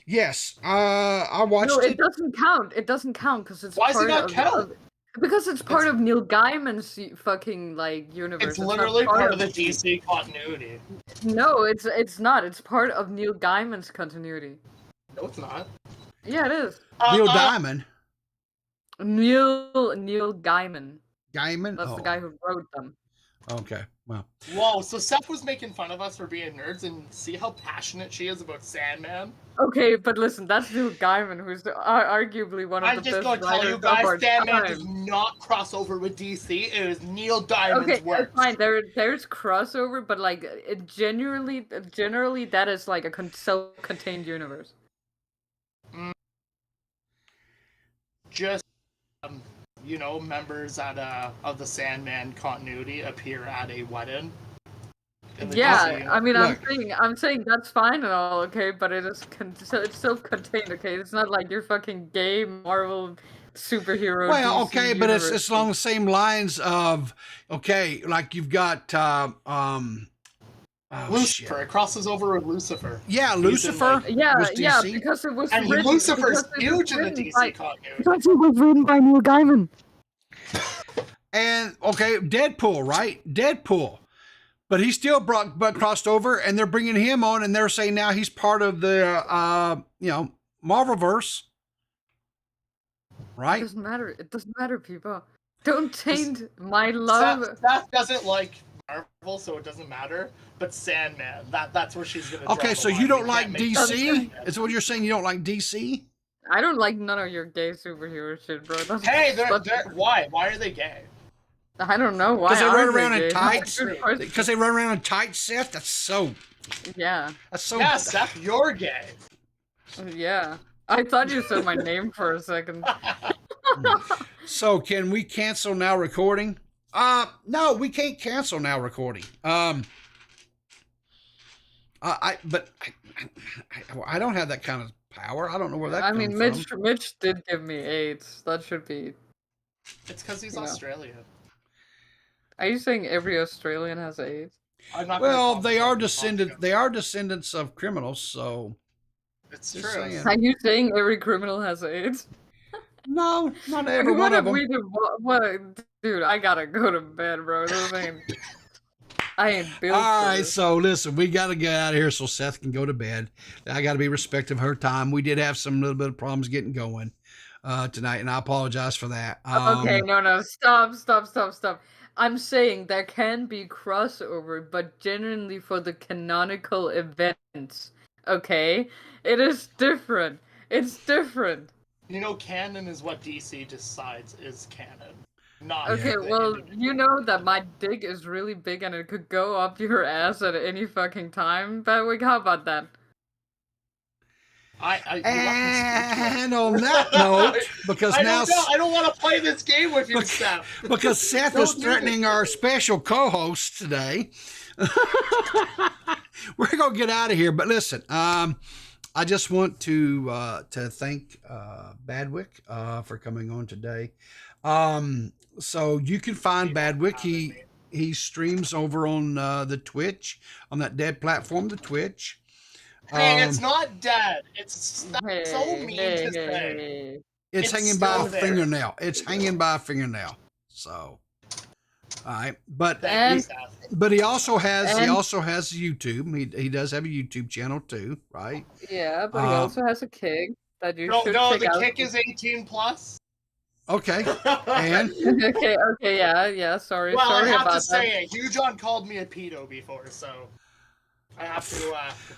Yes. I watched it. No, it doesn't count. It doesn't count because it's. Why does it not count? Because it's part of Neil Gaiman's fucking like universe. It's literally not part of the DC continuity. No, it's not. It's part of Neil Gaiman's continuity. No, it's not. Yeah, it is. Neil Diamond. Neil Gaiman. Gaiman? That's the guy who wrote them. Okay, well. Whoa, so Seth was making fun of us for being nerds, and see how passionate she is about Sandman? Okay, but listen, that's Neil Gaiman, who's arguably one of the best writers of our time. I'm just gonna tell you guys, Sandman does not cross over with DC. It is Neil Gaiman's work. Fine. There's crossover, but like generally that is like a self-contained universe. Just members of the Sandman continuity appear at a wedding. Yeah, I mean, I'm saying that's fine and all, okay, but it is it's self-contained, okay. It's not like your fucking gay Marvel superhero. Well, DC okay, but universe. it's along the same lines of like you've got Lucifer. Shit. It crosses over with Lucifer. Yeah, Lucifer. Yeah, because it was and written, Lucifer's huge in the DC continuity. Because it was written by Neil Gaiman. And okay, Deadpool, right? Deadpool. But he still crossed over, and they're bringing him on, and they're saying now he's part of the, Marvelverse, right? It doesn't matter. It doesn't matter, people. Don't taint my love. Seth doesn't like Marvel, so it doesn't matter. But Sandman, that's where she's gonna. Okay, so you don't like DC? Is what you're saying? You don't like DC? I don't like none of your gay superhero shit, bro. Hey, why? Why are they gay? I don't know why. Because they run around in tights. Because they run around in tights, Seth. That's so. Yeah. That's so. Yeah, Seth, you're gay. Yeah. I thought you said my name for a second. So can we cancel now recording? No, we can't cancel now recording. I don't have that kind of power. I don't know where that. I mean, Mitch did give me AIDS. That should be. It's because he's Australian. Are you saying every Australian has AIDS? Well, they are descendants of criminals, so. It's true. Are you saying every criminal has AIDS? No, not every one of them. Dude, I gotta go to bed, bro. I ain't built. All right, so listen, we gotta get out of here so Seth can go to bed. I gotta be respectful of her time. We did have some little bit of problems getting going tonight, and I apologize for that. Okay, no, stop. I'm saying there can be crossover, but genuinely for the canonical events. Okay, it is different. It's different. Canon is what DC decides is canon. Not okay, well, you know that my dick is really big and it could go up your ass at any fucking time, Badwick. How about that? And on that note, because I don't want to play this game with you, Seth. Because Seth is threatening our special co-host today. We're gonna get out of here, but listen, I just want to thank Badwick for coming on today. So you can find Badwick. He streams over on the Twitch, on that dead platform, the Twitch. Hey, it's not dead. It's so mean to say. It's hanging by a fingernail. It's hanging by a fingernail. So, all right, but he also has YouTube. He does have a YouTube channel too, right? Yeah, but he also has a kick that you should check out. No, the kick is 18+. Okay, and okay, yeah. Sorry, well, sorry I have about to say, Hugh John called me a pedo before, so I have to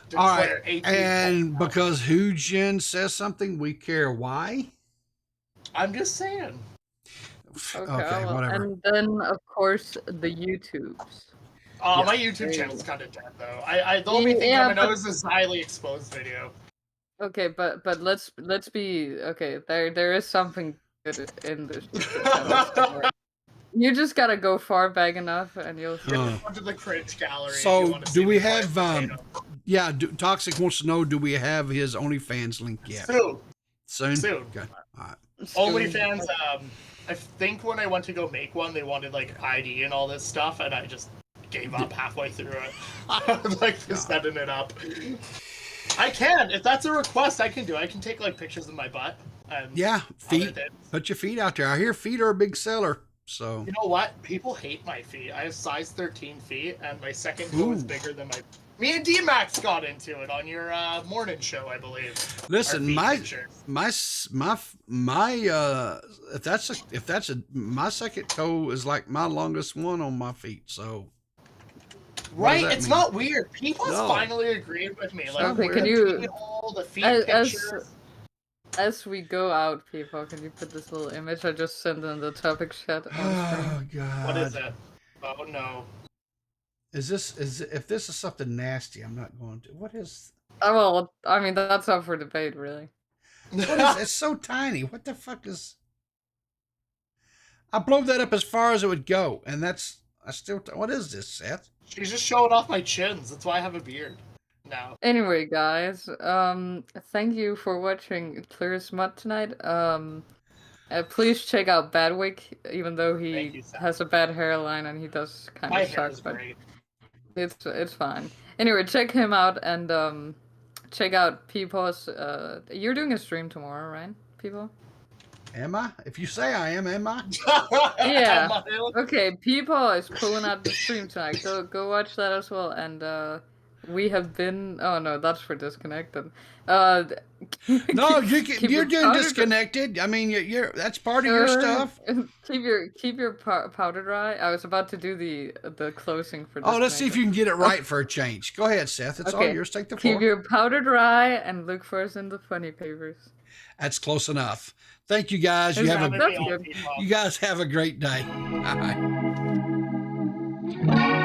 declare 18+. And because Hugin says something, we care. Why? I'm just saying. Okay, whatever. And then, of course, the YouTubes. Oh, my YouTube channel's kind of dead, though. The only thing I know is this highly exposed video. Okay, but let's be okay. There is something good in this. You just gotta go far back enough, and you'll see. Onto the cringe gallery. So, do we have? Toxic wants to know: do we have his OnlyFans link yet? Soon. Okay. All right. OnlyFans. I think when I went to go make one, they wanted like ID and all this stuff, and I just gave up halfway through it. I was like setting it up. I can, if that's a request, I can do. I can take like pictures of my butt. And Yeah, feet. other things. Put your feet out there. I hear feet are a big seller. So You know what? People hate my feet. I have size 13 feet, and my second toe is bigger than my. Me and DMax got into it on your morning show, I believe. listen, my my second toe is like my longest one on my feet. So right, it's mean? not weird. People No. finally agreed with me. Like, Okay, the can you- all the feet As pictures. as we go out, people, can you put this little image I just sent in the topic chat on oh screen? god, What is it? Oh no. if this is something nasty, I'm not going to. What is? Oh, well, I mean, that's up for debate, really. What is? It's so tiny. What the fuck is? I blew that up as far as it would go, and that's I still. What is this, Seth? She's just showing off my chins. That's why I have a beard now. Anyway, guys, thank you for watching Clear's Mud tonight. Please check out Badwick, even though Thank he you, Sam. has a bad hairline and he does kind My of hair suck, is but great. it's fine. Anyway, check him out and check out Peepaw's. You're doing a stream tomorrow, right, Peepaw? Am I? If you say I am I? Yeah. Am I? Okay, Peepaw is pulling out the stream tonight. Go watch that as well. And we have been. Oh no, that's for disconnected. No, you're your doing powder disconnected. I mean, you're that's part of your stuff. Keep your powder dry. I was about to do the closing for. Oh, let's see if you disconnected. can get it right for a change. Go ahead, Seth. It's all Okay. yours. Take the floor. Keep your powder dry and look for us in the funny papers. That's close enough. Thank you guys. You Thanks have for a having me That's on, good. people. you guys have a great day. Bye.